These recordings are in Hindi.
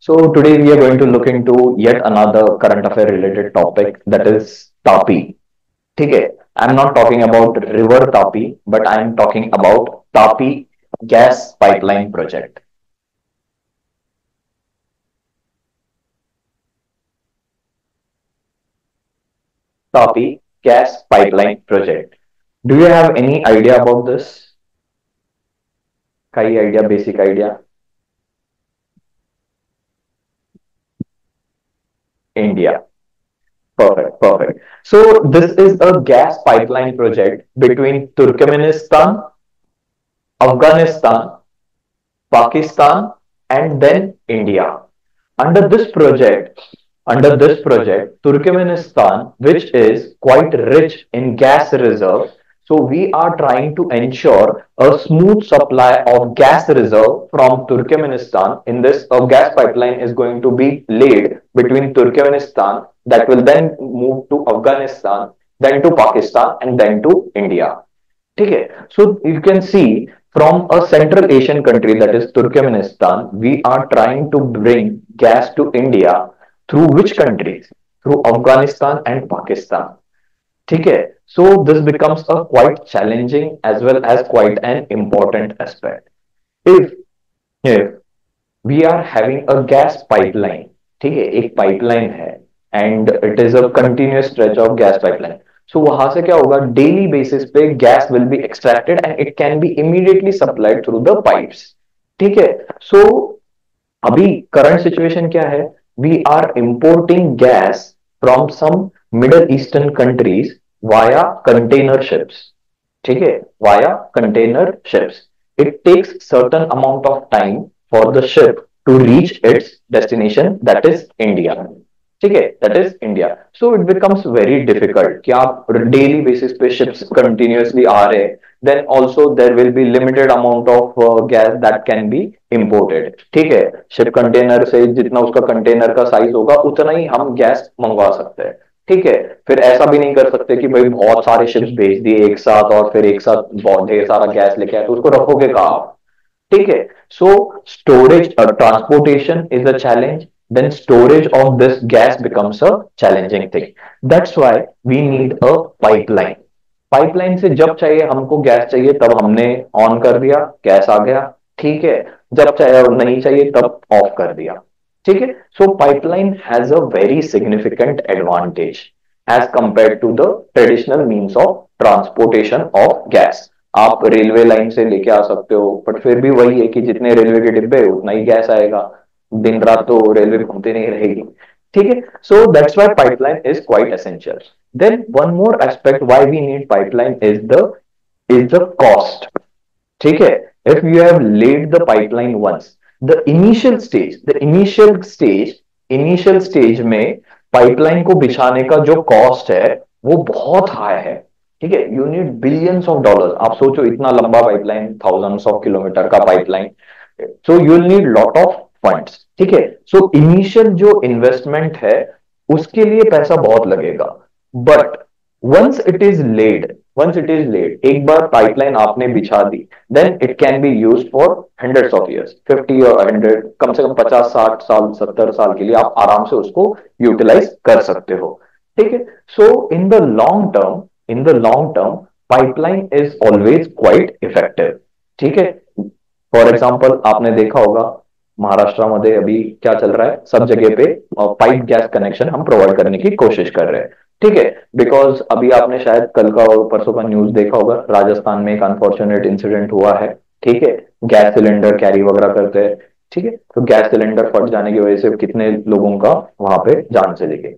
So today we are going to look into yet another current affair related topic that is Tapi. ठीक है? I'm not talking about River Tapi, but I'm talking about Tapi gas pipeline project. Tapi gas pipeline project. Do you have any idea about this? काही idea, basic idea? India. Perfect, perfect. So this is a gas pipeline project between Turkmenistan, Afghanistan, Pakistan, and then India. Under this project, Turkmenistan, which is quite rich in gas reserves, so we are trying to ensure a smooth supply of gas reserve from Turkmenistan. In this, a gas pipeline is going to be laid between Turkmenistan that will then move to Afghanistan, then to Pakistan, and then to India. Okay, so you can see from a Central Asian country that is Turkmenistan, we are trying to bring gas to India through which countries? Through Afghanistan and Pakistan. Okay, so this becomes a quite challenging as well as quite an important aspect. If if we are having a gas pipeline, ठीक है, एक pipeline है and it is a continuous stretch of gas pipeline. So वहां से क्या होगा, daily basis पे gas will be extracted and it can be immediately supplied through the pipes. ठीक है, so अभी current situation क्या है, we are importing gas from some Middle Eastern countries via container ships. ठीक है, via container ships. It takes certain amount of time for the ship to reach its destination, that is India. ठीक है, that is India. So it becomes very difficult कि आप daily basis पे ships continuously आ रहे, then also there will be limited amount of gas that can be imported. ठीक है, ship container से जितना उसका container का size होगा उतना ही हम गैस मंगवा सकते हैं. ठीक है, फिर ऐसा भी नहीं कर सकते कि भाई बहुत सारे शिप्स भेज दिए एक साथ और फिर एक साथ बहुत ढेर सारा गैस लेके आए तो उसको रखोगे कहाँ आप. ठीक है, so storage transportation is a challenge, then storage of this gas becomes a challenging thing. That's why we need a pipeline. Pipeline से जब चाहिए हमको गैस चाहिए तब हमने ऑन कर दिया, गैस आ गया. ठीक है, जब चाहिए नहीं चाहिए तब ऑफ कर दिया. ठीक है, so pipeline has a very significant advantage as compare to the traditional means of transportation of gas. आप रेलवे लाइन से लेके आ सकते हो, बट फिर भी वही है कि जितने रेलवे के डिब्बे उतना ही गैस आएगा, दिन रात तो रेलवे घूमती नहीं रहेगी. ठीक है, so that's why pipeline is quite essential. Then one more aspect why we need pipeline is the cost. ठीक है, if you have laid the pipeline once, initial stage में पाइपलाइन को बिछाने का जो कॉस्ट है वो बहुत हाई है. ठीक है, you need billions of dollar. आप सोचो इतना लंबा पाइपलाइन, थाउजेंड्स ऑफ किलोमीटर का pipeline, so you will need lot of funds. ठीक है, सो इनिशियल जो इन्वेस्टमेंट है उसके लिए पैसा बहुत लगेगा, but once it is laid, एक बार पाइपलाइन आपने बिछा दी, then it can be used for hundreds of years, 50 और 100, कम से कम 50 60 साल 70 साल के लिए आप आराम से उसको यूटिलाइज कर सकते हो. ठीक है, so in the long term pipeline is always quite effective. ठीक है, फॉर एग्जाम्पल आपने देखा होगा महाराष्ट्र अभी क्या चल रहा है, सब जगह पे पाइप गैस कनेक्शन हम प्रोवाइड करने की कोशिश कर रहे हैं. ठीक है, बिकॉज अभी आपने शायद कल का और परसों का न्यूज देखा होगा, राजस्थान में एक अनफॉर्चुनेट इंसिडेंट हुआ है. ठीक है, गैस सिलेंडर कैरी वगैरह करते हैं. ठीक है, तो गैस सिलेंडर फट जाने की वजह से कितने लोगों का वहां पे जान चली गई.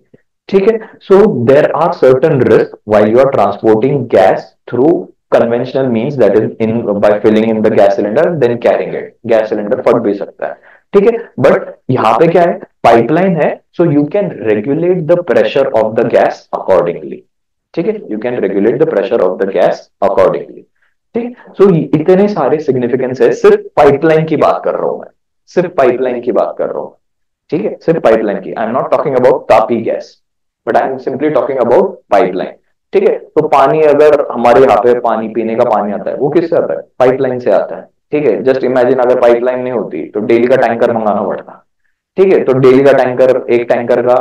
ठीक है, so there are certain risk while you are transporting gas through conventional means, that is in by filling in the gas cylinder then carrying it. Gas cylinder फट भी सकता है. ठीक है, बट यहाँ पे क्या है, पाइपलाइन है, so you can regulate the pressure of the gas accordingly. ठीक है, you can regulate the pressure of the gas accordingly. ठीक, सो इतने सारे सिग्निफिकेंस है, सिर्फ पाइपलाइन की बात कर रहा हूं मैं, सिर्फ पाइपलाइन की बात कर रहा हूं. ठीक है, सिर्फ पाइपलाइन की, आई am not talking about Tapi gas, but I am simply talking about pipeline. ठीक है, तो पानी, अगर हमारे यहाँ पे पानी पीने का पानी आता है वो किससे आता है, पाइपलाइन से आता है. ठीक है, जस्ट इमेजिन अगर पाइपलाइन नहीं होती तो डेली का टैंकर मंगाना पड़ता. ठीक है, तो डेली का टैंकर, एक टैंकर का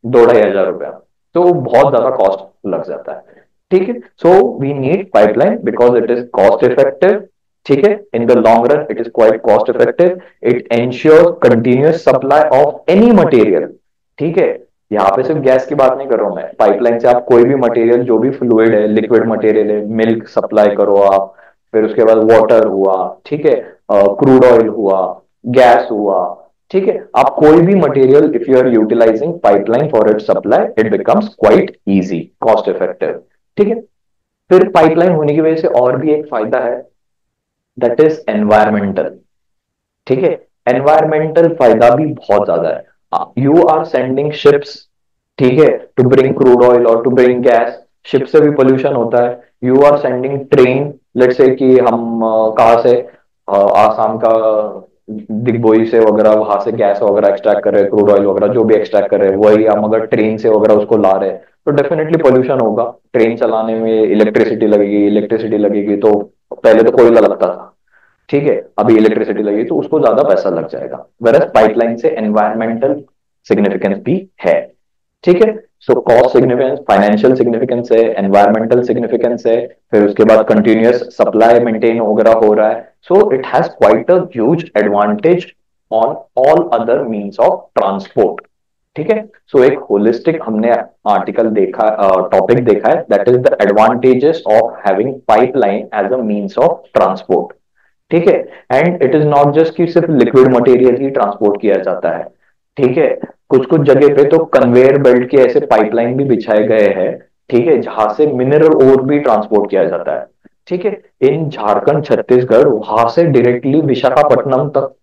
2-2,500 रुपया, तो बहुत ज्यादा कॉस्ट लग जाता है। ठीक है, so we need pipeline because it is cost effective. ठीक है, in the long run it is quite cost effective. It ensure continuous supply of any material. ठीक है, यहाँ पे सिर्फ गैस की बात नहीं कर रहा हूं मैं, पाइपलाइन से आप कोई भी मटेरियल, जो भी फ्लूइड है, लिक्विड मटेरियल है, मिल्क सप्लाई करो आप, फिर उसके बाद वाटर हुआ, ठीक है, क्रूड ऑयल हुआ, गैस हुआ, ठीक है, आप कोई भी material if you are utilising pipeline for it supply, it becomes quite easy, cost effective. ठीक है, फिर पाइपलाइन होने की वजह से और भी एक फायदा है, दैट इज एनवायरमेंटल। ठीक है, एनवायरमेंटल फायदा भी बहुत ज्यादा है। यू आर सेंडिंग शिप्स, ठीक है, टू ब्रिंग क्रूड ऑयल और टू ब्रिंग गैस। शिप से भी पोल्यूशन होता है। You are sending train, let's say कि हम कहाँ से, आसाम का दिग्बोई से वगैरह, वहां से गैस वगैरह एक्सट्रैक्ट कर रहे हैं, क्रूड ऑयल वगैरह जो भी एक्सट्रैक्ट कर रहे हैं, वही हम अगर ट्रेन से वगैरह उसको ला रहे हैं, तो डेफिनेटली पोल्यूशन होगा। ट्रेन चलाने में इलेक्ट्रिसिटी लगेगी, इलेक्ट्रिसिटी लगेगी तो पहले तो कोयला लगता था, ठीक है, अभी इलेक्ट्रिसिटी लगी तो उसको ज्यादा पैसा लग जाएगा। वेरएज पाइपलाइन से एनवायरमेंटल सिग्निफिकेंस भी है। ठीक है, so cost significance, financial significance है, एनवायरमेंटल सिग्निफिकेंस है, फिर उसके बाद कंटिन्यूअस सप्लाई मेंटेन वगैरह हो रहा है, so it has quite a huge advantage on all other means of transport. ठीक है, सो एक होलिस्टिक हमने आर्टिकल देखा, टॉपिक देखा है, that is the advantages of having pipeline as a means of transport. ठीक है, and it is not just कि सिर्फ लिक्विड मटेरियल ही ट्रांसपोर्ट किया जाता है। ठीक है, कुछ कुछ जगह पे तो कन्वेयर बेल्ट के ऐसे पाइपलाइन भी बिछाए गए हैं, ठीक है, जहां से मिनरल ओर भी ट्रांसपोर्ट किया जाता है। ठीक है, इन झारखंड, छत्तीसगढ़, वहां से डायरेक्टली विशाखापट्टनम तक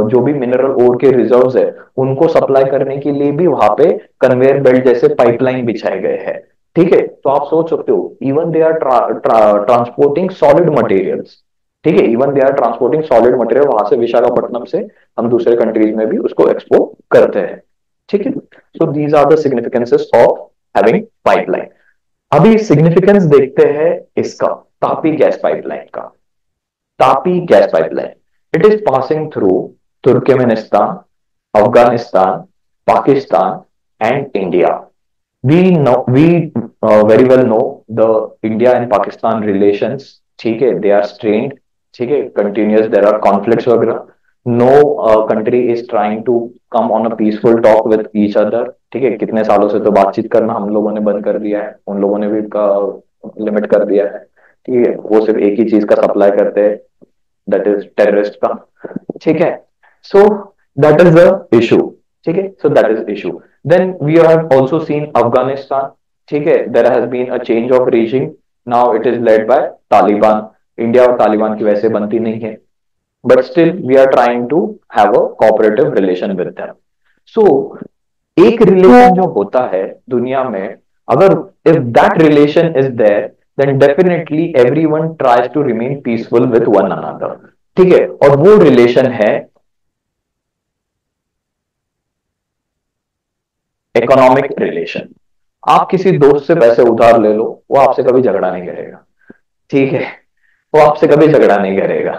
जो भी मिनरल ओर के रिजर्व्स है, उनको सप्लाई करने के लिए भी वहां पे कन्वेयर बेल्ट जैसे पाइपलाइन बिछाए गए हैं। ठीक है, तो आप सोच सकते हो, even they are transporting solid materials. ठीक है, even they are transporting solid material वहां से, विशाखापट्टनम से हम दूसरे कंट्रीज में भी उसको एक्सपोर्ट करते हैं। ठीक है, so these are the significances of having pipeline. अभी सिग्निफिकेंस देखते हैं इसका, तापी गैस पाइपलाइन का। TAPI gas pipeline, it is passing through Turkmenistan, Afghanistan, Pakistan and India. We very well know the India and Pakistan relations, ठीक है, they are strained, ठीक है, continuous, there are conflicts वगैरह। No country is trying to come on a peaceful talk with each other। ठीक है, कितने सालों से तो बातचीत करना हम लोगों ने बंद कर दिया है, उन लोगों ने भी का लिमिट कर दिया है। ठीक है, वो सिर्फ एक ही चीज का सप्लाई करते हैं, दैट इज टेररिस्ट का। ठीक है, so that is the issue. ठीक है, so that is issue. Then we have also seen Afghanistan. ठीक है, there has been a change of reigning, now it is led by Taliban. India और तालिबान की वैसे बनती नहीं है, but still we are trying to have a cooperative relation with them. So एक रिलेशन जो होता है दुनिया में, अगर if that relation is there, then definitely everyone tries to remain peaceful with one another. ठीक है, और वो रिलेशन है इकोनॉमिक रिलेशन। आप किसी दोस्त से पैसे उधार ले लो, वो आपसे कभी झगड़ा नहीं करेगा। ठीक है, वो आपसे कभी झगड़ा नहीं करेगा।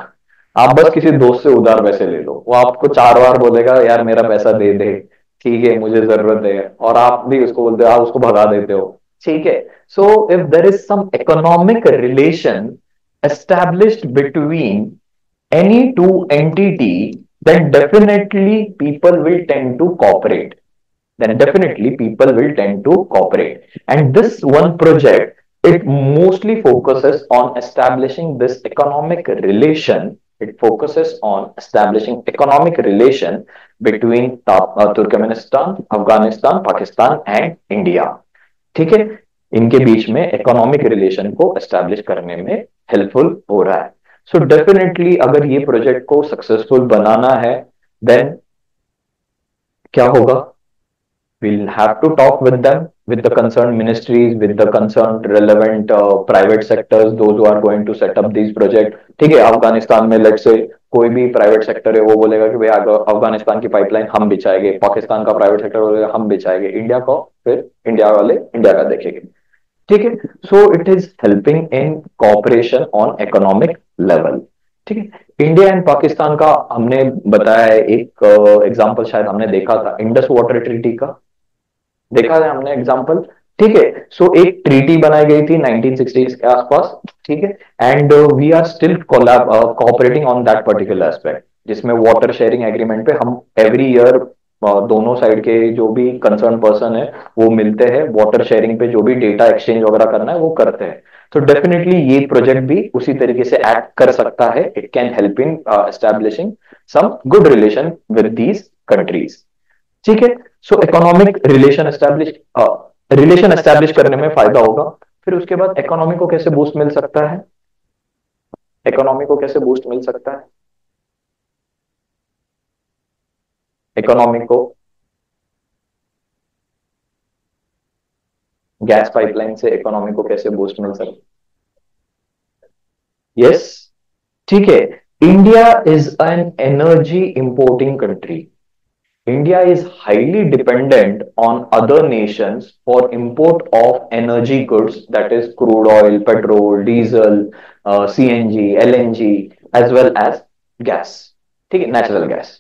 आप बस किसी दोस्त से उधार पैसे ले लो, वो आपको 4 बार बोलेगा यार मेरा पैसा दे दे, ठीक है, मुझे जरूरत है, और आप भी उसको बोलते हो, आप उसको भगा देते हो। ठीक है, so if there is some economic relation established between any two entity, then definitely people will tend to cooperate, then definitely people will tend to cooperate. And this one project, it mostly focuses on establishing this economic relation. It focuses on establishing economic relation between Turkmenistan, Afghanistan, Pakistan and India. ठीक है, इनके बीच में इकोनॉमिक रिलेशन को एस्टेब्लिश करने में हेल्पफुल हो रहा है। सो डेफिनेटली अगर ये प्रोजेक्ट को सक्सेसफुल बनाना है, देन क्या होगा, we'll have to talk with them, with the concerned ministries, with the concerned relevant private sectors, those who are going to set up these projects। ठीक है, अफगानिस्तान में लेट से कोई भी प्राइवेट सेक्टर है, वो बोलेगा कि भाई अफगानिस्तान की पाइपलाइन हम बिछाएंगे, पाकिस्तान का प्राइवेट सेक्टर बोलेगा हम बिछाएंगे, इंडिया को फिर इंडिया वाले इंडिया का देखेंगे। ठीक है, so it is helping in cooperation on economic level. ठीक है। इंडिया एंड पाकिस्तान का हमने बताया है, एक एग्जांपल शायद हमने देखा था इंडस वाटर ट्रीटी का, देखा है हमने एग्जांपल। ठीक है। सो एक ट्रीटी बनाई गई थी 1960s के आसपास। ठीक है। And we are still cooperating on that particular aspect, जिसमें वाटर शेयरिंग एग्रीमेंट पे हम एवरी ईयर दोनों साइड के जो भी कंसर्न पर्सन है वो मिलते हैं, वाटर शेयरिंग पे जो भी डेटा एक्सचेंज वगैरह करना है वो करते हैं। तो डेफिनेटली ये प्रोजेक्ट भी उसी तरीके से एक्ट कर सकता है, it can help in establishing some good relation with these countries. ठीक है। सो इकोनॉमिक रिलेशन एस्टैब्लिश करने में फायदा होगा। फिर उसके बाद इकोनॉमी को कैसे बूस्ट मिल सकता है, इकोनॉमी को कैसे बूस्ट मिल सकता है, इकोनॉमी को गैस पाइपलाइन से इकोनॉमी को कैसे बूस्ट मिल सकता है? यस। ठीक है। India is an energy importing country. India is highly dependent on other nations for import of energy goods, that is crude oil, petrol, diesel, CNG, LNG, as well as gas. ठीक है, natural gas.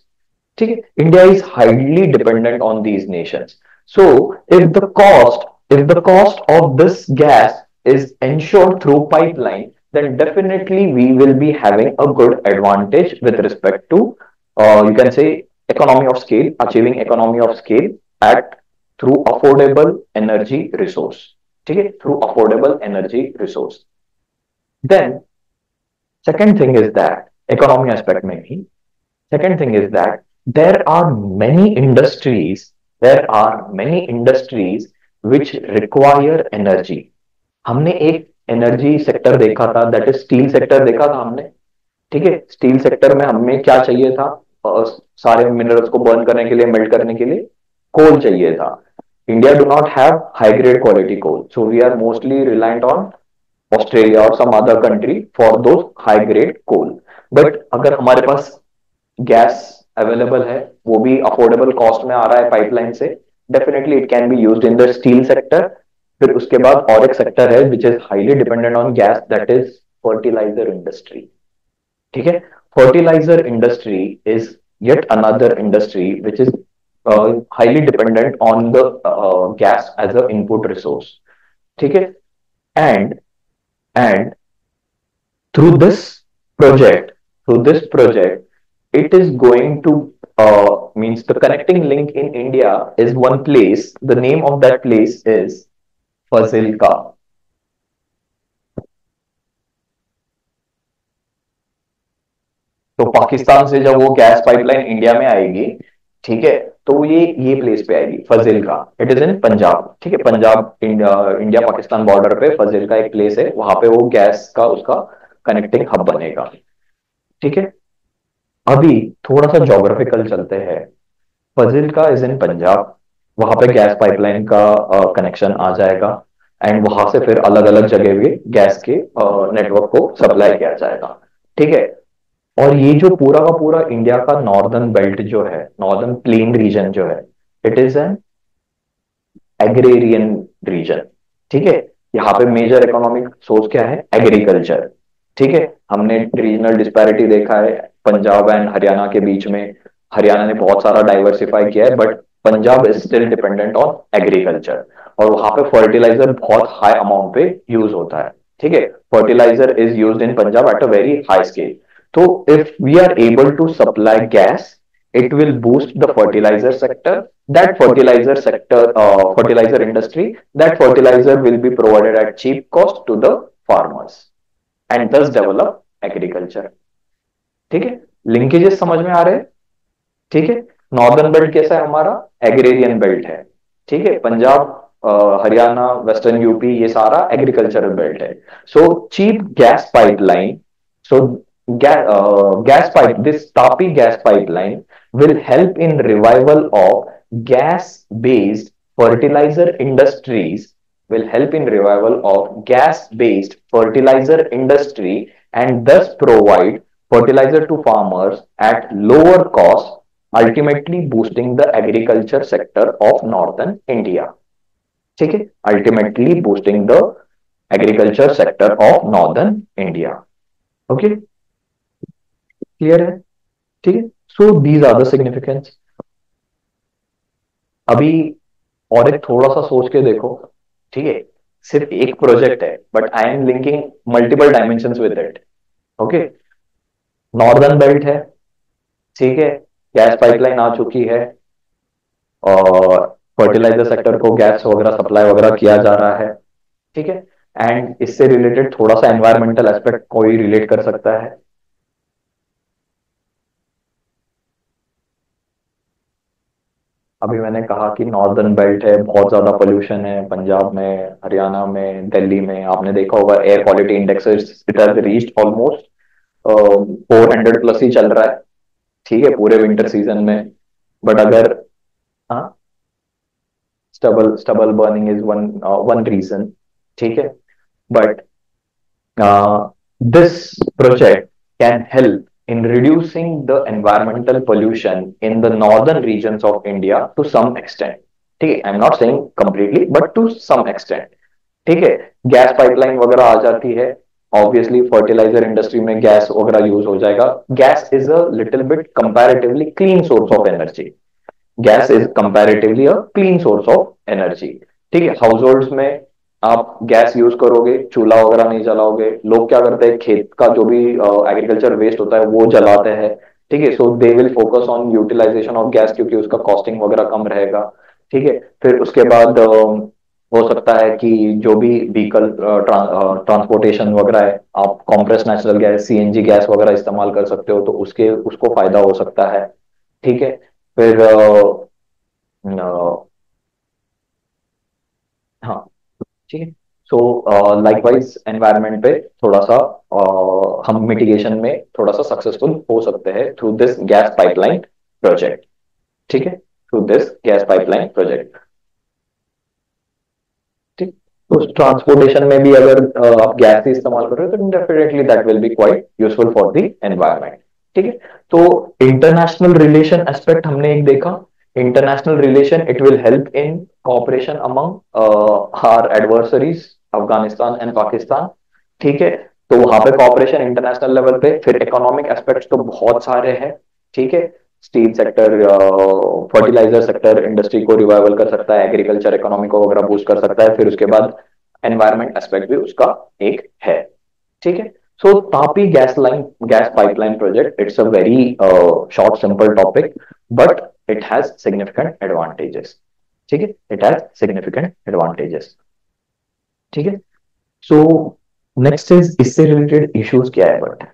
ठीक है, India is highly dependent on these nations. So if the cost of this gas is ensured through pipeline, then definitely we will be having a good advantage with respect to, you can say, economy of scale, achieving economy of scale at through affordable energy resource. ठीक है, through affordable energy resource. Then second thing is that economy aspect में भी second thing is that there are many industries, there are many industries which require energy. हमने एक एनर्जी सेक्टर देखा था, दैट इज स्टील सेक्टर देखा था हमने। ठीक है, स्टील सेक्टर में हमें क्या चाहिए था? सारे मिनरल्स को बर्न करने के लिए, मेल्ट करने के लिए कोल चाहिए था। India do not have high grade quality coal, so we are mostly reliant on Australia और some other country for though high grade coal. But अगर हमारे पास गैस अवेलेबल है, वो भी अफोर्डेबल कॉस्ट में आ रहा है पाइपलाइन से, definitely it can be used in the steel sector. फिर उसके बाद और एक सेक्टर है which is highly dependent on gas, that is fertiliser industry. ठीक है। Fertiliser industry is yet another industry which is highly dependent on the gas as a input resource. ठीक है। and and through this project, through this project, it is going to means the connecting link in India is one place. The name of that place is Fazilka. तो पाकिस्तान से जब वो गैस पाइपलाइन इंडिया में आएगी, ठीक है, तो ये प्लेस पे आएगी Fazilka. It is in Punjab. ठीक है, Punjab India, India Pakistan border पे फजिल्का एक प्लेस है, वहां पे वो गैस का उसका कनेक्टिंग हब बनेगा। ठीक है। अभी थोड़ा सा ज्योग्राफिकल चलते हैं। फजिल्का इज इन पंजाब, वहां पे गैस पाइपलाइन का कनेक्शन आ जाएगा एंड वहां से फिर अलग अलग जगह भी गैस के नेटवर्क को सप्लाई किया जाएगा। ठीक है। और ये जो पूरा का पूरा इंडिया का नॉर्दर्न बेल्ट जो है, नॉर्दर्न प्लेन रीजन जो है, it is an agrarian region. ठीक है। यहाँ पे मेजर इकोनॉमिक सोर्स क्या है? एग्रीकल्चर। ठीक है। हमने रीजनल डिस्पैरिटी देखा है पंजाब एंड हरियाणा के बीच में। हरियाणा ने बहुत सारा डाइवर्सिफाई किया है, but Punjab is still dependent on agriculture, और वहां पे फर्टिलाइजर बहुत हाई अमाउंट पे यूज होता है। ठीक है। Fertiliser is used in Punjab at a very high scale. तो if we are able to supply gas, it will boost the fertilizer sector. That fertilizer sector, fertilizer industry, that fertilizer will be provided at cheap cost to the farmers and thus develop agriculture. ठीक है, लिंकेजेस समझ में आ रहे हैं? ठीक है। नॉर्दर्न बेल्ट कैसा है हमारा? एग्रेरियन बेल्ट है। ठीक है। पंजाब, हरियाणा, वेस्टर्न यूपी, ये सारा एग्रीकल्चरल बेल्ट है। So cheap gas pipeline, so gas pipe, this Tapi gas pipeline will help in revival of gas based fertilizer industries, will help in revival of gas based fertilizer industry, and thus provide fertilizer to farmers at lower cost, ultimately boosting the agriculture sector of northern India. ठीक है, ultimately boosting the agriculture sector of northern India. Okay. Clear है? ठीक है, so these are the significance. अभी और एक थोड़ा सा सोच के देखो, ठीक है, सिर्फ एक प्रोजेक्ट है but I am linking multiple dimensions with it. Okay, northern belt है, ठीक है, गैस पाइपलाइन आ चुकी है, और फर्टिलाइजर सेक्टर को गैस वगैरह सप्लाई वगैरह किया जा रहा है, ठीक है। एंड इससे रिलेटेड थोड़ा सा एनवायरमेंटल एस्पेक्ट कोई रिलेट कर सकता है? अभी मैंने कहा कि नॉर्दर्न बेल्ट है, बहुत ज्यादा पोल्यूशन है पंजाब में, हरियाणा में, दिल्ली में। आपने देखा होगा air quality index it has reached almost 400 plus ही चल रहा है, ठीक है, पूरे विंटर सीजन में। बट अगर, हाँ, stubble stubble burning is one one reason, ठीक है, but this project can help in reducing the environmental pollution in the northern regions of India to some extent. ठीक है, I am not saying completely but to some extent. ठीक है, गैस पाइपलाइन वगैरह आ जाती है, ऑब्वियसली फर्टिलाइजर इंडस्ट्री में गैस वगैरह यूज हो जाएगा। Gas is a little bit comparatively clean source of energy. Gas is comparatively a clean source of energy. ठीक है, हाउस होल्ड्स में आप गैस यूज करोगे, चूल्हा वगैरह नहीं जलाओगे। लोग क्या करते हैं, खेत का जो भी एग्रीकल्चर वेस्ट होता है वो जलाते हैं। ठीक है, so they will focus on utilization of gas, क्योंकि उसका कॉस्टिंग वगैरह कम रहेगा। ठीक है, फिर उसके बाद हो सकता है कि जो भी व्हीकल ट्रांसपोर्टेशन वगैरह है, आप compress natural gas, CNG gas वगैरह इस्तेमाल कर सकते हो, तो उसके उसको फायदा हो सकता है। ठीक है, फिर हाँ, ठीक है। सो लाइकवाइज एनवायरनमेंट पे थोड़ा सा हम मिटिगेशन में थोड़ा सा सक्सेसफुल हो सकते हैं through this gas pipeline project. ठीक है, through this gas pipeline project. ठीक, तो ट्रांसपोर्टेशन में भी अगर आप गैस ही इस्तेमाल कर रहे हो तो definitely that will be quite useful for the environment. ठीक है, तो इंटरनेशनल रिलेशन एस्पेक्ट हमने एक देखा। International relation, it will help in cooperation among our adversaries Afghanistan and Pakistan. ठीक है, तो वहां पे कॉपरेशन इंटरनेशनल लेवल पे। फिर इकोनॉमिक एस्पेक्ट्स तो बहुत सारे हैं। ठीक है, steel sector, fertiliser sector industry को रिवाइवल कर सकता है, एग्रीकल्चर इकोनॉमी को वगैरह बूस्ट कर सकता है। फिर उसके बाद एनवायरमेंट एस्पेक्ट भी उसका एक है। ठीक है, so TAPI gas line, gas pipeline project, it's a very short simple topic, but it has significant advantages. ठीक है, इट हैज सिग्निफिकेंट एडवांटेजेस। ठीक है, सो नेक्स्ट इज इससे रिलेटेड इश्यूज क्या है, बट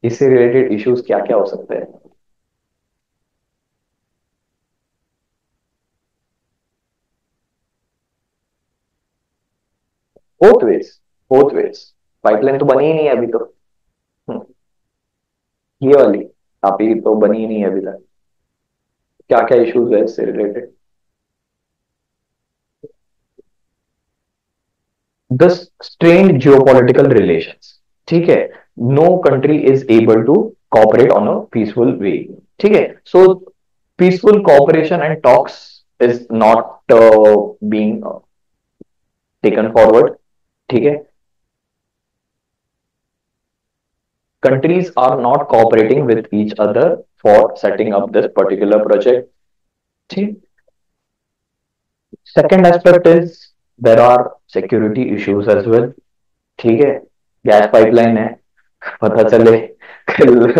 इससे रिलेटेड इश्यूज क्या क्या हो सकते हैं? Both ways, both ways. Pipeline तो बनी ही नहीं है अभी तो। हम्म, ये वाली तापी तो बनी ही नहीं है अभी तक। क्या क्या इश्यूज है इससे related? The strained geopolitical relations. ठीक है, no country is able to cooperate on a peaceful way. ठीक है, so peaceful cooperation and talks is not being taken forward. ठीक है, countries are not cooperating with each other for setting up this particular project. ठीक, second aspect is there are security issues as well। ठीक है, गैस पाइपलाइन है, पता चले कल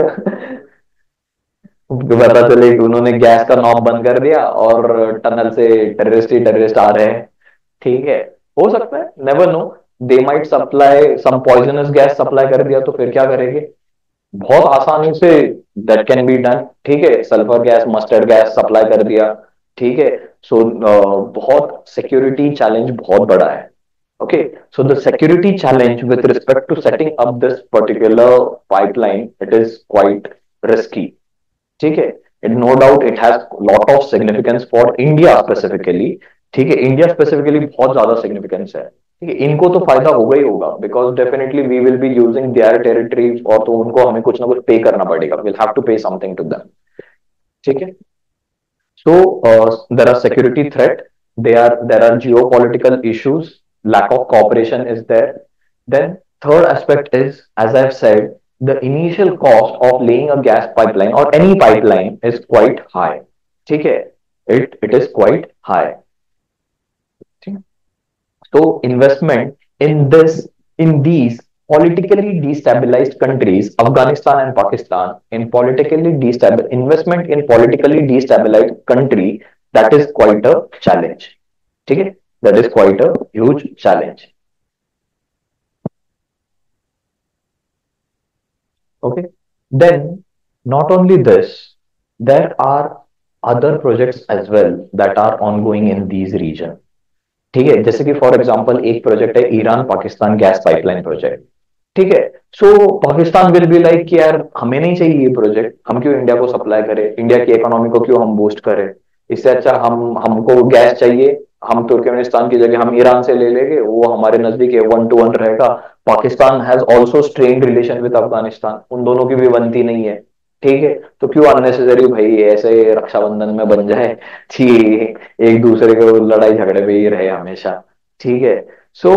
पता चले कि उन्होंने गैस का नॉब बंद कर दिया और टनल से टेररिस्ट ही टेररिस्ट आ रहे हैं। ठीक है, हो सकता है, never know, they might supply some poisonous gas supply कर दिया तो फिर क्या करेंगे? बहुत आसानी say that can be done. ठीक है, sulphur gas, mustard gas supply कर दिया। ठीक है, सो बहुत सिक्योरिटी चैलेंज बहुत बड़ा है। Okay, so the security challenge with respect to setting up this particular pipeline, it is quite risky. ठीक है, it no doubt it has lot of significance for India specifically. ठीक है, इंडिया स्पेसिफिकली बहुत ज्यादा सिग्निफिकेंस है। ठीक है, इनको तो फायदा होगा ही होगा, because definitely we will be using their territory, और तो उनको हमें कुछ ना कुछ पे करना पड़ेगा, विल हैव टू पे समथिंग टू देम। ठीक है, so there are security threat, there are geopolitical issues, lack of cooperation is there, then Third aspect is, as I've said, the initial cost of laying a gas pipeline or any pipeline is quite high. ठीक है, it is quite high. So investment in this in these politically destabilized countries, Afghanistan and Pakistan, in politically destabil investment in politically destabilized country, that is quite a challenge. ठीक है, that is quite a huge challenge. Okay. Then, not only this, there are other projects as well that are ongoing in these region. ठीक है, जैसे कि फॉर एग्जांपल एक प्रोजेक्ट है Iran Pakistan gas pipeline project. ठीक है. सो पाकिस्तान विल बी लाइक कि यार हमें नहीं चाहिए ये प्रोजेक्ट, हम क्यों इंडिया को सप्लाई करें, इंडिया की इकोनॉमी को क्यों हम बूस्ट करें. इससे अच्छा हमको गैस चाहिए, हम तुर्कमेनिस्तान की जगह हम ईरान से ले लेंगे, वो हमारे नजदीक है, 1-to-1 रहेगा. Pakistan has also strained relation with Afghanistan, उन दोनों की भी बनती नहीं है. ठीक है. तो क्यों अननेसेसरी भाई ऐसे रक्षाबंधन में बन जाए कि एक दूसरे को लड़ाई झगड़े में ही रहे हमेशा. ठीक है. So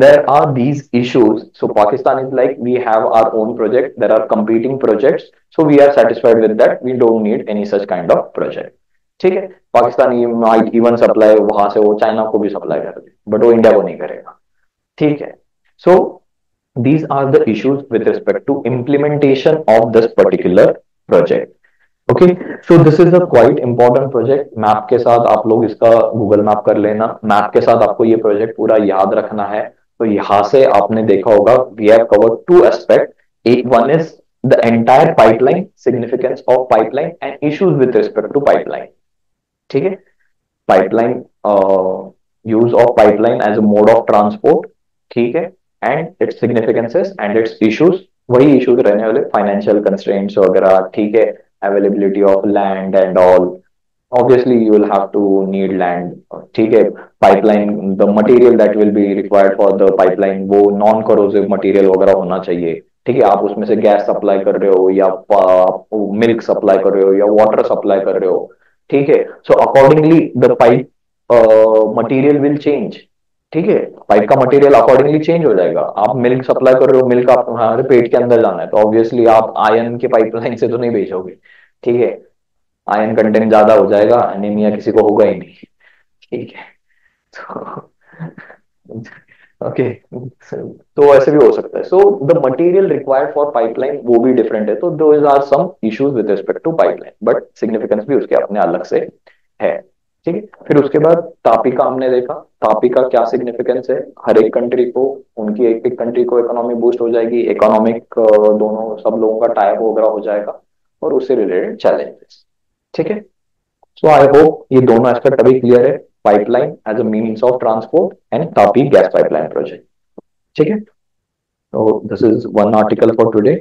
there are these issues. So Pakistan is like we have our own project. There are competing projects. So we are satisfied with that. We don't need any such kind of project. ठीक है. पाकिस्तान might even supply वहां से वो चाइना को भी सप्लाई कर दे, बट वो इंडिया को नहीं करेगा. ठीक है. So these are the issues with respect to implementation of this particular project. Okay. So this is a quite important project. Map के साथ आप लोग इसका गूगल मैप कर लेना. मैप के साथ आपको ये प्रोजेक्ट पूरा याद रखना है. तो यहां से आपने देखा होगा we have covered two aspect. एक one is the entire pipeline, significance of pipeline and issues with respect to pipeline. ठीक है. Pipeline, use of pipeline as a mode of transport. ठीक है. And its significances and its issues. वही इश्यूज रहने वाले, फाइनेंशियल कंस्ट्रेंट्स वगैरह. ठीक है. availability of land and all. Obviously you will have to need land. ठीक है. pipeline, the material that will be required for the pipeline वो नॉन corrosive material वगैरह होना चाहिए. ठीक है. आप उसमें से गैस सप्लाई कर रहे हो या मिल्क सप्लाई कर रहे हो या वाटर सप्लाई कर रहे हो. ठीक है. So accordingly the pipe material will change. ठीक है. पाइप का मटेरियल अकॉर्डिंगली चेंज हो जाएगा. आप मिल्क सप्लाई कर रहे हो, मिल्क आप हमारे पेट के अंदर जाना है, तो ऑब्वियसली आप आयरन के पाइपलाइन से तो नहीं भेजोगे. ठीक है. आयरन कंटेंट ज्यादा हो जाएगा, एनीमिया किसी को होगा ही नहीं. ठीक है. तो ओके. तो ऐसे भी हो सकता है. So the material required for pipeline वो भी डिफरेंट है. तो those are some issues with respect to pipeline, but significance भी उसके अपने अलग से है. ठीक है. फिर उसके बाद तापी का हमने देखा. तापी का क्या सिग्निफिकेंस है. हर एक कंट्री को, उनकी एक एक कंट्री को इकोनॉमी बूस्ट हो जाएगी, इकोनॉमिक दोनों सब लोगों का टाइप वगैरह हो जाएगा, और उससे रिलेटेड चैलेंजेस. ठीक है. सो आई होप ये दोनों एस्पेक्ट अभी क्लियर है. Pipeline as a means of transport and TAPI gas pipeline project. ठीक है. तो this is one article for today.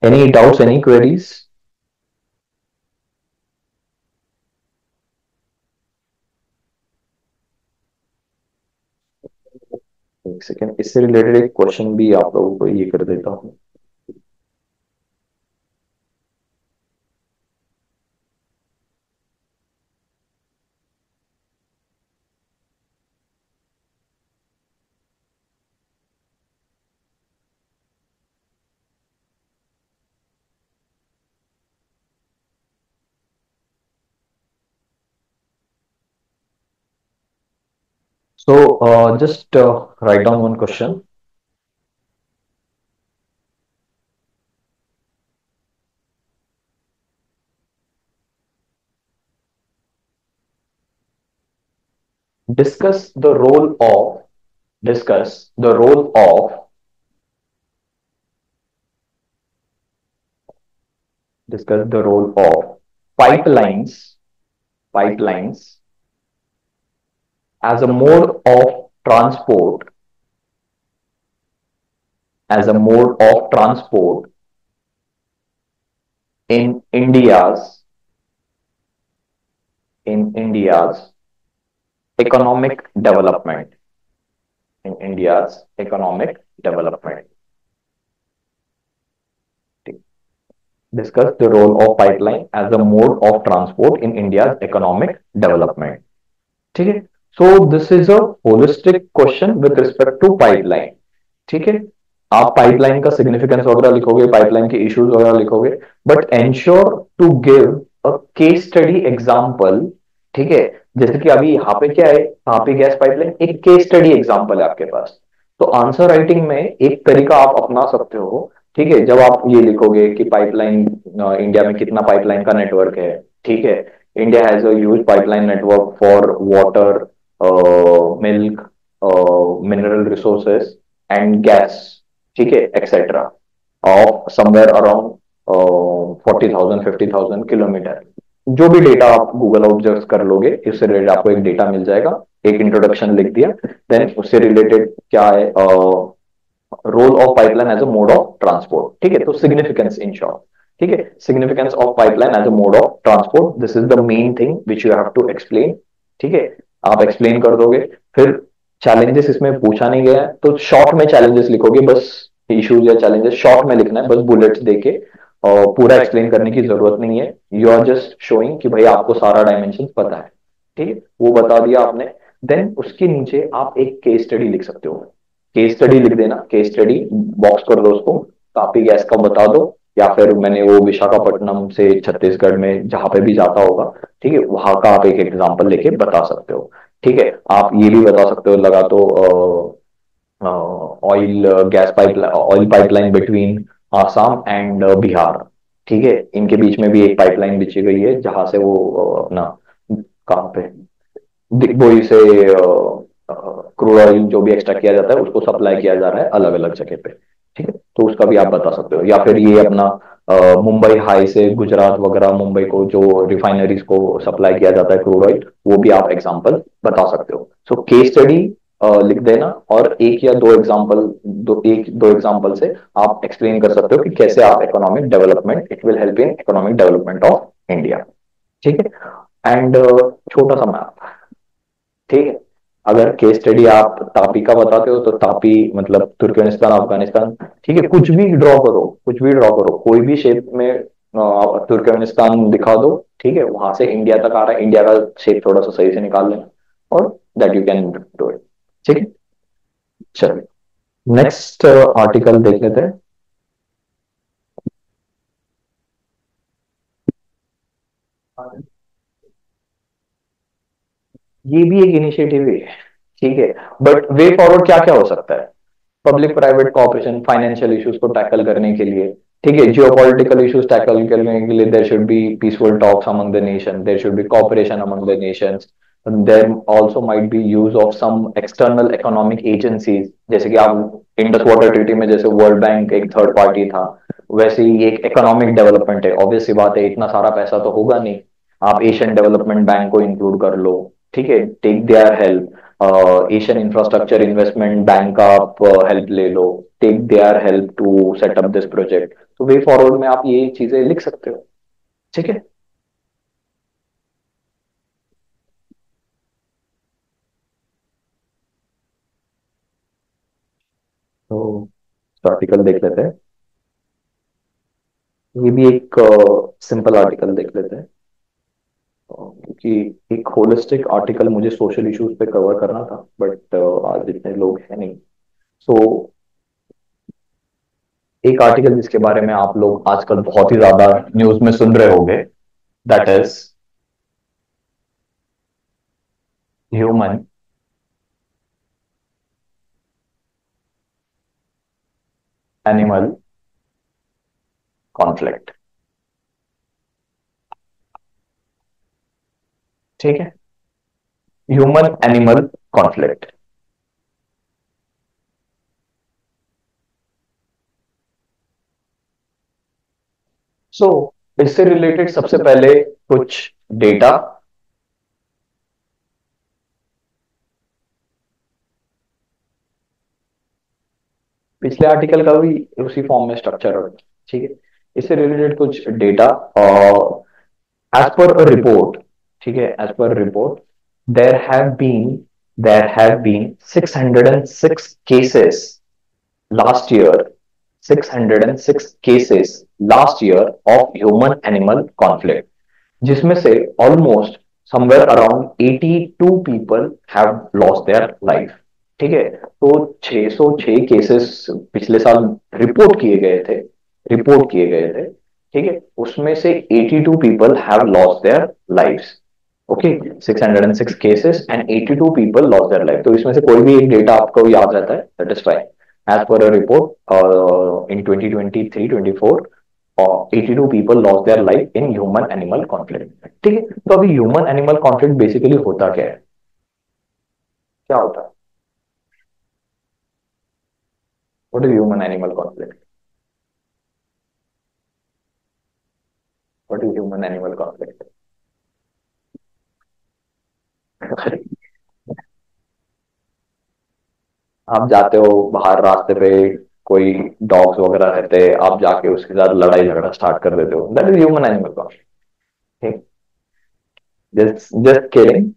Any doubts, any queries? एक सेकेंड, इससे रिलेटेड एक क्वेश्चन भी आप लोगों को ये कर देता हूँ. So just write down one question. Discuss the role of discuss the role of discuss the role of pipelines as a mode of transport as a mode of transport in India's economic development. In India's economic development. discuss the role of pipeline as a mode of transport in India's economic development. ठीक है. So this is a holistic question with respect to pipeline. ठीक है. आप पाइपलाइन का सिग्निफिकेंस वगैरह लिखोगे, पाइपलाइन के इश्यूज वगैरह लिखोगे, but ensure to give a case study example. ठीक है. जैसे कि अभी यहाँ पे क्या है, तापी गैस पाइपलाइन एक केस स्टडी एग्जांपल है आपके पास. तो आंसर राइटिंग में एक तरीका आप अपना सकते हो. ठीक है. जब आप ये लिखोगे कि पाइपलाइन, इंडिया में कितना पाइपलाइन का नेटवर्क है. ठीक है. India has a huge pipeline network for water, milk, mineral resources and gas. ठीक है, etcetera, of somewhere around 40,000 50,000 kilometre. जो भी डेटा आप गूगल ऑब्जर्व कर लोगे, इससे रिलेटेड आपको एक डेटा मिल जाएगा. एक इंट्रोडक्शन लिख दिया, देन उससे रिलेटेड क्या है, role of pipeline as a mode of transport. ठीक है. तो सिग्निफिकेंस इन शॉर्ट. ठीक है. Significance of pipeline as a mode of transport, this is the main thing which you have to explain. ठीक है. आप एक्सप्लेन कर दोगे. फिर चैलेंजेस इसमें पूछा नहीं गया है, तो शॉर्ट में चैलेंजेस लिखोगे बस. इश्यूज या चैलेंजेस शॉर्ट में लिखना है, बस बुलेट्स देके, और पूरा एक्सप्लेन करने की जरूरत नहीं है. यू आर जस्ट शोइंग कि भाई आपको सारा डायमेंशन पता है. ठीक है. वो बता दिया आपने. देन उसके नीचे आप एक केस स्टडी लिख सकते हो. केस स्टडी लिख देना. केस स्टडी बॉक्स कर दो उसको. काफी गैस का बता दो, या फिर मैंने वो विशाखापट्टनम से छत्तीसगढ़ में जहां पे भी जाता होगा, ठीक है, वहां का आप एक एग्जांपल लेके बता सकते हो. ठीक है. आप ये भी बता सकते हो, लगा तो oil gas pipeline, oil pipeline between Assam and Bihar. ठीक है. इनके बीच में भी एक पाइपलाइन बिछी गई है, जहां से वो अपना, कहाँ पे, दिग्बोई से क्रूड ऑयल जो भी एक्सट्रैक्ट किया जाता है उसको सप्लाई किया जा रहा है अलग अलग जगह पे. ठीक है. तो उसका भी आप बता सकते हो. या फिर ये अपना मुंबई हाई से गुजरात वगैरह, मुंबई को जो रिफाइनरीज को सप्लाई किया जाता है क्रूड ऑयल, वो भी आप एग्जांपल बता सकते हो. सो केस स्टडी लिख देना, और एक या दो एग्जांपल, एक दो एग्जांपल से आप एक्सप्लेन कर सकते हो कि कैसे आप economic development, it will help in economic development of India. ठीक है. एंड छोटा सा मैप. ठीक है. अगर केस स्टडी आप तापी का बताते हो, तो तापी मतलब तुर्कमेनिस्तान, अफगानिस्तान. ठीक है. कुछ भी ड्रॉ करो, कुछ भी ड्रॉ करो, कोई भी शेप में तुर्कमेनिस्तान दिखा दो. ठीक है. वहां से इंडिया तक आ रहा है, इंडिया का शेप थोड़ा सा सही से निकाल लेना, और that you can do it. ठीक है. चलिए नेक्स्ट आर्टिकल देख लेते हैं. ये भी एक इनिशिएटिव है. ठीक है. बट वे फॉरवर्ड क्या क्या हो सकता है? Public private cooperation financial issues को टैकल करने के लिए. ठीक है. जियोपॉलिटिकल इश्यूज टैकल करने के लिए there should be peaceful talks among the nation, there should be cooperation among the nations. There also might be use of some external economic agencies, जैसे कि आप इंडस वाटर ट्रीटी में जैसे वर्ल्ड बैंक एक थर्ड पार्टी था, वैसे ही ये एक इकोनॉमिक डेवलपमेंट है. ऑब्वियस सी बात है, इतना सारा पैसा तो होगा नहीं. आप एशियन डेवलपमेंट बैंक को इंक्लूड कर लो. ठीक है. Take their help. Asian infrastructure investment bank का आप हेल्प ले लो. Take their help to set up this project. तो वे फॉरवर्ड में आप ये चीजें लिख सकते हो. ठीक है. तो आर्टिकल देख लेते हैं. ये भी एक सिंपल आर्टिकल देख लेते हैं, क्योंकि एक होलिस्टिक आर्टिकल मुझे सोशल इश्यूज पे कवर करना था, बट आज इतने लोग हैं नहीं. सो एक आर्टिकल जिसके बारे में आप लोग आजकल बहुत ही ज्यादा न्यूज में सुन रहे होंगे, that is human animal conflict. ठीक है. Human animal conflict. सो इससे रिलेटेड सबसे पहले कुछ डेटा. पिछले आर्टिकल का भी उसी फॉर्म में स्ट्रक्चर है. ठीक है. इससे रिलेटेड कुछ data. As per a report, ठीक है, as per report, there have been there have been 606 cases last year, 606 cases last year of human animal conflict, जिसमें से almost somewhere around 82 people have lost their life. ठीक है, तो 606 केसेस पिछले साल रिपोर्ट किए गए थे। ठीक है, उसमें से 82 people have lost their lives. Okay, 606 cases and 82 people lost their life. तो इसमें से कोई भी एक डेटा आपको याद रहता है, that is fine. As per a report in 2023-24, 82 people lost their life in human animal conflict. ठीक है, तो अभी ह्यूमन एनिमल कॉन्फ्लिक्ट बेसिकली होता क्या है, क्या होता है? What is human animal conflict? What is human animal conflict? आप जाते हो बाहर रास्ते पे, कोई डॉग्स वगैरह रहते हैं, आप जाके उसके साथ लड़ाई झगड़ा स्टार्ट कर देते हो, that is human animal conflict. Just kidding.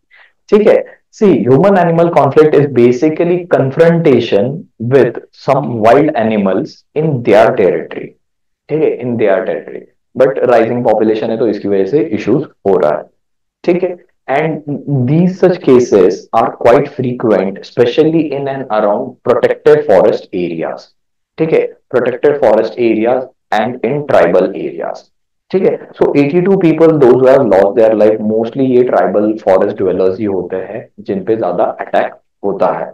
ठीक है, see human animal conflict is basically confrontation with some wild animals in their territory. ठीक है, in their territory, but rising population है तो इसकी वजह से इश्यूज हो रहा है। ठीक है, and these such cases are quite frequent, especially in and around protected forest areas। ठीक है, protected forest areas and in tribal areas। ठीक है, so 82 people those who have lost their life, mostly ये tribal forest dwellers ही होते हैं जिन पे ज्यादा अटैक होता है।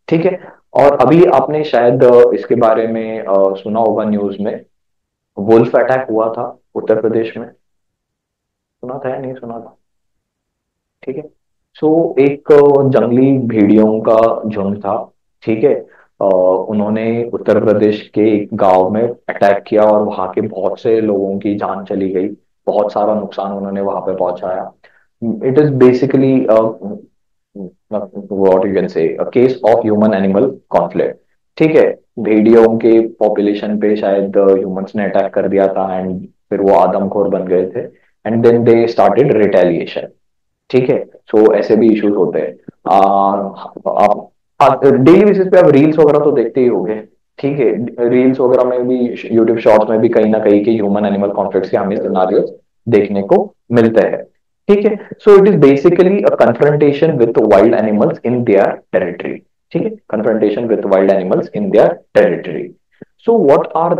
ठीक है, और अभी आपने शायद इसके बारे में सुना होगा न्यूज में, वुल्फ अटैक हुआ था उत्तर प्रदेश में। सुना था या नहीं सुना था? ठीक है, सो एक जंगली भेड़ियों का झुंड था। ठीक है, उन्होंने उत्तर प्रदेश के एक गांव में अटैक किया और वहां के बहुत से लोगों की जान चली गई, बहुत सारा नुकसान उन्होंने वहां पे पहुंचाया। It is basically what you can say case of human animal conflict. ठीक है, भेड़ियों के पॉपुलेशन पे शायद ह्यूमंस ने अटैक कर दिया था एंड फिर वो आदमखोर बन गए थे and then they started retaliation. ठीक है, सो ऐसे भी इश्यूज होते हैं। आप डेली बेसिस पे आप रील्स वगैरह तो देखते ही होंगे। ठीक है, रील्स वगैरह में भी, यूट्यूब शॉर्ट्स में भी कहीं ना कहीं के ह्यूमन एनिमल कॉन्फ्लिक्ट्स के हमें सिनारियोस देखने को मिलते हैं। ठीक है, so it is basically a confrontation with wild animals in their territory. ठीक है, confrontation with wild animals in their territory. So what are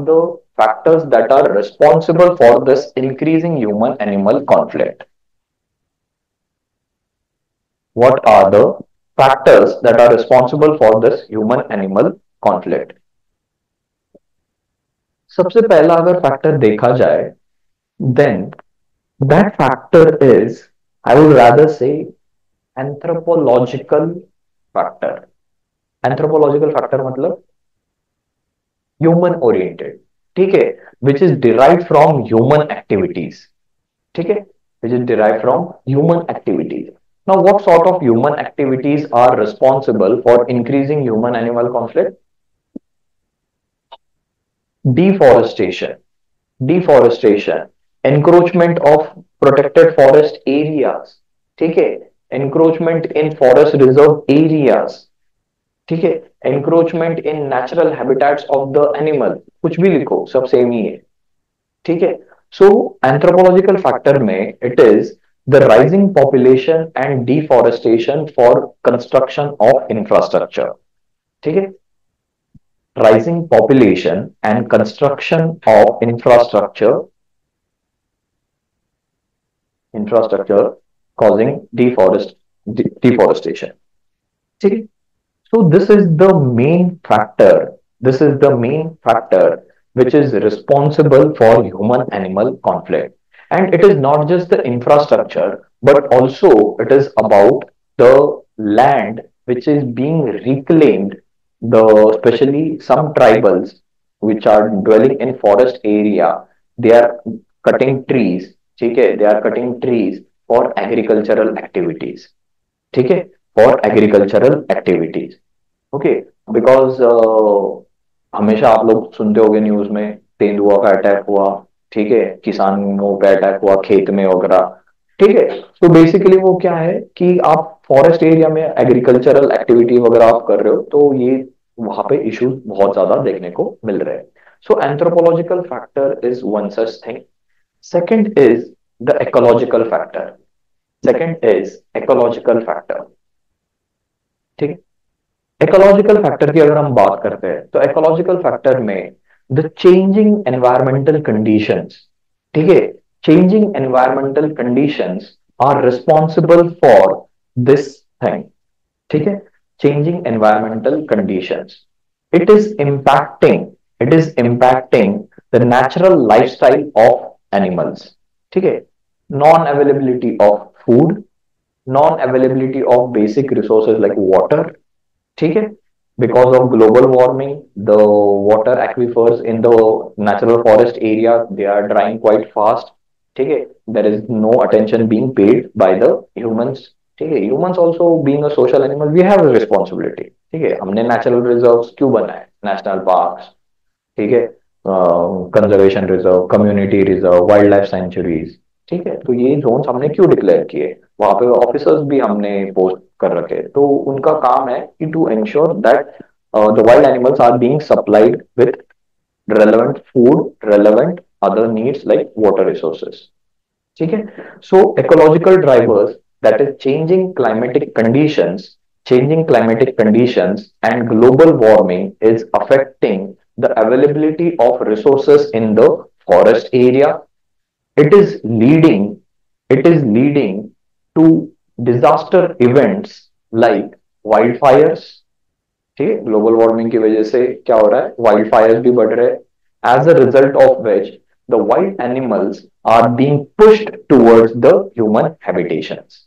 the factors that are responsible for this increasing human animal conflict? What are the factors that are responsible for this human animal conflict? सबसे पहला अगर फैक्टर देखा जाए, then that factor is, I would rather say, anthropological factor। Anthropological factor मतलब ह्यूमन ओरिएंटेड। ठीक है, which is derive from human activities. ठीक है, which is derive from human activities. Now what sort of human activities are responsible for increasing human animal conflict? Deforestation, deforestation, encroachment of protected forest areas। ठीक है, encroachment in forest reserve areas। ठीक है, encroachment in natural habitats of the animal, कुछ भी लिखो सब सेम ही है। ठीक है, सो एंथ्रोपोलॉजिकल फैक्टर में it is the rising population and deforestation for construction of infrastructure. ठीक है, rising population and construction of infrastructure causing deforestation। ठीक है, so this is the main factor which is responsible for human animal conflict। And it is not just the infrastructure, but also it is about the land which is being reclaimed, the especially some tribals which are dwelling in forest area, they are cutting trees। ठीक है, they are cutting trees for agricultural activities। ठीक है, for agricultural activities. Okay, because हमेशा आप लोग सुनते होंगे न्यूज में तेंदुआ का अटैक हुआ। ठीक है, किसानों पे अटैक हुआ खेत में वगैरह। ठीक है, तो बेसिकली वो क्या है कि आप फॉरेस्ट एरिया में एग्रीकल्चरल एक्टिविटी वगैरह आप कर रहे हो, तो ये वहां पे इश्यूज बहुत ज्यादा देखने को मिल रहे हैं. So anthropological factor is one such thing. Second is the ecological factor. Second is ecological factor. ठीक है. इकोलॉजिकल फैक्टर की अगर हम बात करते हैं तो इकोलॉजिकल फैक्टर में द चेंजिंग एनवायरमेंटल कंडीशंस. ठीक है. Changing environmental conditions are responsible for this thing. ठीक है. Changing environmental conditions, it is impacting it is impacting the natural lifestyle of animals. ठीक है. Non availability of food, non availability of basic resources like water. ठीक है. Because of global warming, the water aquifers in the natural forest area, they are drying quite fast. ठीक है. There is no attention being paid by the humans. ठीक है. Humans also being a social animal, we have a responsibility. ठीक है. हमने नेचुरल रिजर्व्स क्यों बनाए, नेशनल पार्क्स. ठीक है. Conservation reserve, community reserve, wild life sanctuaries. ठीक है. तो ये जोन्स हमने क्यों डिक्लेयर किए, वहां पे ऑफिसर्स भी हमने पोस्ट कर रखे, तो उनका काम है कि to ensure that the wild animals are being supplied with relevant food, relevant other needs like water resources. ठीक है. सो ecological drivers, that is changing climatic conditions and global warming is affecting the availability of resources in the forest area. It is leading it is leading to disaster events like wildfires. ठीक है. ग्लोबल वार्मिंग की वजह से क्या हो रहा है, वाइल्ड फायर्स भी बढ़ रहे हैं. As a result of which the wild animals are being pushed towards the human habitations,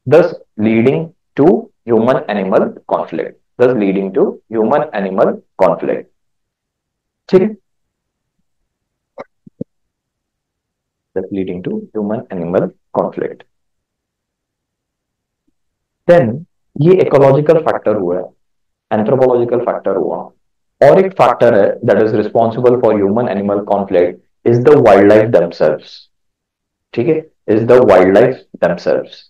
thus leading to human animal conflict. thus leading to human animal conflict. ठीक है. thus leading to human animal conflict. then ये इकोलॉजिकल फैक्टर हुआ है, एंथ्रोपोलॉजिकल फैक्टर हुआ. और एक फैक्टर है that is responsible for human animal conflict is the wild life themselves. ठीक है. Is the wild life themselves.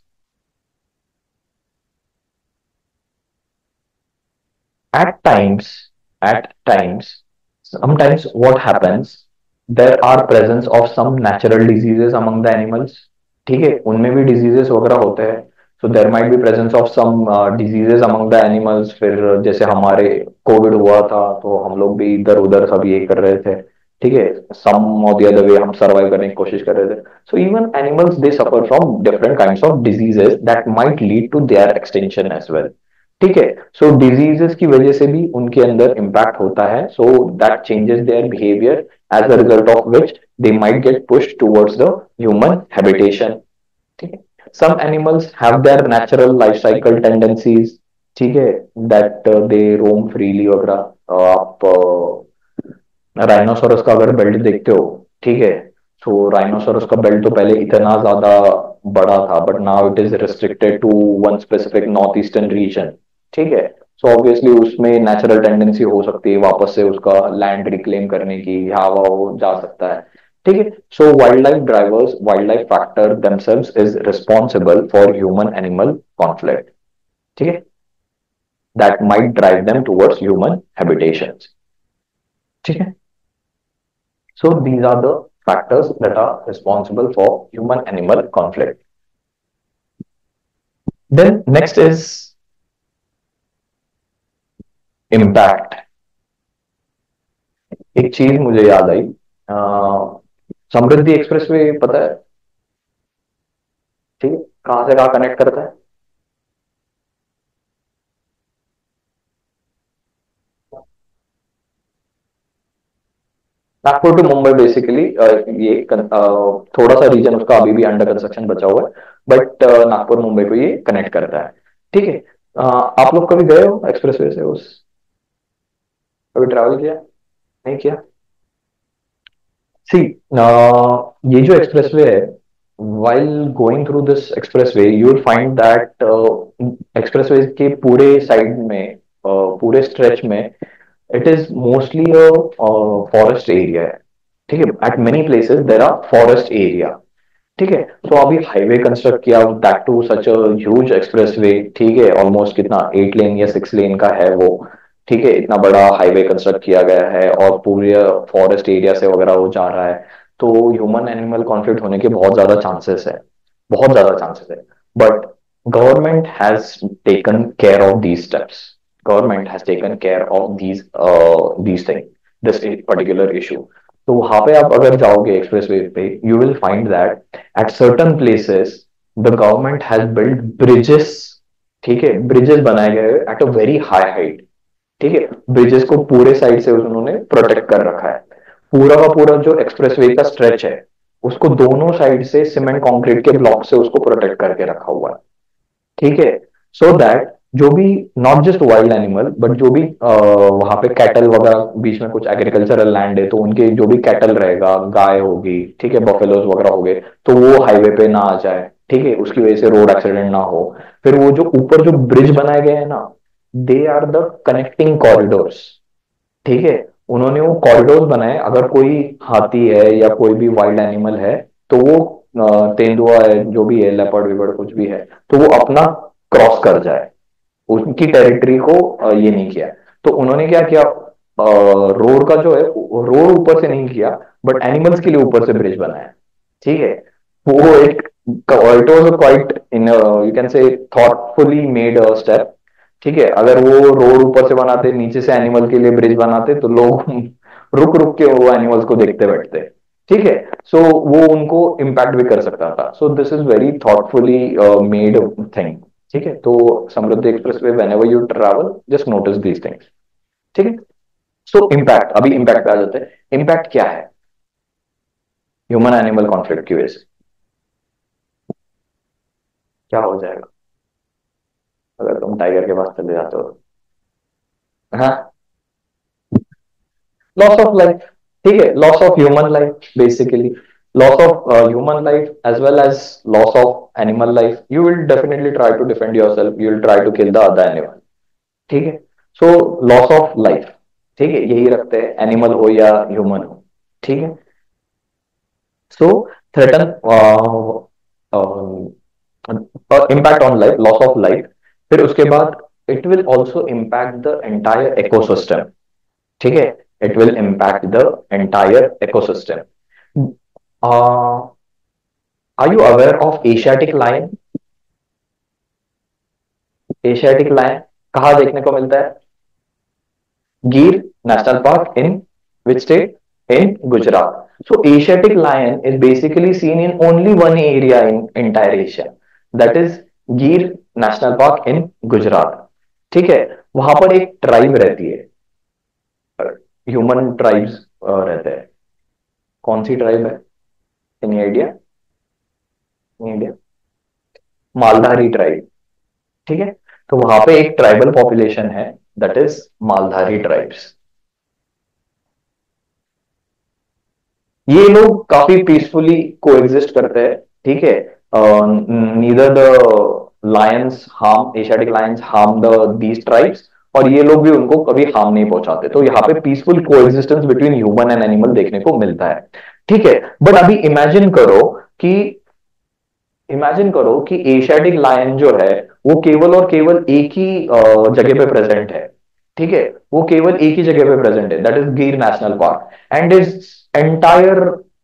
at times at times sometimes what happens, there are presence of some natural diseases among the animals. ठीक है. उनमें भी डिजीजेस वगैरह होते हैं. So there might be presence of some diseases among the animals. फिर जैसे हमारे कोविड हुआ था तो हम लोग भी इधर उधर सब ये कर रहे थे. ठीक है. सम और द अदर वे हम सर्वाइव करने की कोशिश कर रहे थे. So even animals they suffer from different kinds of diseases that might lead to their extension as well. ठीक है. सो डिजीजेस की वजह से भी उनके अंदर इम्पैक्ट होता है. So that changes their behaviour as a result of which they might get pushed towards the human habitation. ठीक है. Some animals have their natural life cycle tendencies. ठीक है. दैट दे रोम फ्रीली वगैरह. आप राइनोसोरस का अगर बेल्ट देखते हो. ठीक है. सो राइनोसोरस का बेल्ट तो पहले इतना ज्यादा बड़ा था, but now it is restricted to one specific north eastern region. ठीक है. सो ऑब्वियसली उसमें नेचुरल टेंडेंसी हो सकती है वापस से उसका लैंड रिक्लेम करने की, यहाँ वो जा सकता है. ठीक है. So wildlife drivers, wildlife factor themselves is responsible for human animal conflict. ठीक है. That might drive them towards human habitations. ठीक है. So these are the factors that are responsible for human animal conflict. Then next is impact. एक चीज मुझे याद आई, समृद्धि एक्सप्रेसवे पता है. ठीक है. कहां से कहां कनेक्ट करता है. Nagpur to Mumbai basically. ये थोड़ा सा रीजन उसका अभी भी अंडर कंस्ट्रक्शन बचा हुआ है, बट नागपुर मुंबई को ये कनेक्ट करता है. ठीक है. आप लोग कभी गए हो एक्सप्रेसवे से, उस कभी ट्रैवल किया, नहीं किया. सी ये जो एक्सप्रेसवे है, while going through this expressway you will find that expressway के पूरे साइड में, पूरे स्ट्रेच में it is mostly a forest area है. ठीक है. at many places there are forest area. ठीक है. तो अभी हाईवे कंस्ट्रक्ट किया, that to such a huge expressway. ठीक है. ऑलमोस्ट कितना 8 लेन या 6 लेन का है वो. ठीक है, इतना बड़ा हाईवे कंस्ट्रक्ट किया गया है और पूरे फॉरेस्ट एरिया से वगैरह वो जा रहा है, तो ह्यूमन एनिमल कॉन्फ्लिक्ट होने के बहुत ज्यादा चांसेस है, बहुत ज्यादा चांसेस है। But government has taken care of these steps, government has taken care of these thing, this particular issue. तो वहां पे आप अगर जाओगे एक्सप्रेस वे पे, you will find that at certain places the government has build bridges. ठीक है, ब्रिजेस बनाए गए eight a very high height. ठीक है, ब्रिजेस को पूरे साइड से उन्होंने प्रोटेक्ट कर रखा है। पूरा का पूरा जो एक्सप्रेसवे का स्ट्रेच है, उसको दोनों साइड से सीमेंट कंक्रीट के ब्लॉक से उसको प्रोटेक्ट करके रखा हुआ है। ठीक है, सो दैट जो भी not just wild animal but जो भी वहां पे कैटल वगैरह, बीच में कुछ एग्रीकल्चरल लैंड है तो उनके जो भी कैटल रहेगा, गाय होगी, ठीक है, बफेलोज वगैरह हो गए, तो वो हाईवे पे ना आ जाए। ठीक है, उसकी वजह से रोड एक्सीडेंट ना हो। फिर वो जो ऊपर जो ब्रिज बनाए गए हैं ना, they are the connecting corridors. ठीक है, उन्होंने वो कॉरिडोर बनाए, अगर कोई हाथी है या कोई भी वाइल्ड एनिमल है, तो वो तेंदुआ है, जो भी है, लेपर्ड वेपर्ड कुछ भी है, तो वो अपना क्रॉस कर जाए, उनकी टेरिटरी को ये नहीं किया। तो उन्होंने क्या किया, रोड का जो है, रोड ऊपर से नहीं किया, बट एनिमल्स के लिए ऊपर से ब्रिज बनाया। ठीक है, वो एक, it was a quite in, you can say thoughtfully made step. ठीक है, अगर वो रोड ऊपर से बनाते, नीचे से एनिमल के लिए ब्रिज बनाते, तो लोग रुक रुक के वो एनिमल्स को देखते बैठते। ठीक है, सो वो उनको इम्पैक्ट भी कर सकता था। So this is very thoughtfully made thing. ठीक है, तो Samruddhi expressway whenever you travel just notice these things. ठीक है, सो इम्पैक्ट, अभी इम्पैक्ट पे आ जाते हैं। इम्पैक्ट क्या है ह्यूमन एनिमल कॉन्फ्लिक्ट की वजह से? क्या हो जाएगा अगर तुम टाइगर के पास चले जाते हो? हाँ, लॉस ऑफ लाइफ। ठीक है, loss of human life basically, loss of human life as well as loss of animal life. You will definitely try to defend yourself, you will try to kill the other animal. ठीक है, सो लॉस ऑफ लाइफ। ठीक है, यही रखते हैं, एनिमल हो या ह्यूमन हो। ठीक है, so threaten impact on life, loss of life. फिर उसके बाद it will also impact the entire ecosystem. ठीक है, it will impact the entire ecosystem. Are you aware of Asiatic lion? Asiatic lion कहाँ देखने को मिलता है? Gir national park in which state? in Gujarat. So Asiatic lion is basically seen in only one area in entire Asia, that is Gir National Park in Gujarat. ठीक है, वहां पर एक ट्राइब रहती है, ह्यूमन ट्राइब्स रहते हैं। कौन सी ट्राइब है? Any idea? India, Maldhari tribe. ठीक है, तो वहां पे एक ट्राइबल पॉपुलेशन है, दैट इज मालधारी ट्राइब्स। ये लोग काफी पीसफुली कोएग्जिस्ट करते हैं। ठीक है, neither the Lions harm, Asiatic Lions harm the these tribes, और ये लोग भी उनको कभी हार्म नहीं पहुंचाते। तो यहाँ पे peaceful coexistence between human and animal देखने को मिलता है। ठीक है, बट अभी कि इमेजिन करो कि एशियाटिक लायन जो है, वो केवल और केवल एक ही जगह पे प्रेजेंट है। ठीक है, वो केवल एक ही जगह पे प्रेजेंट है, that is Gir national park, and is entire,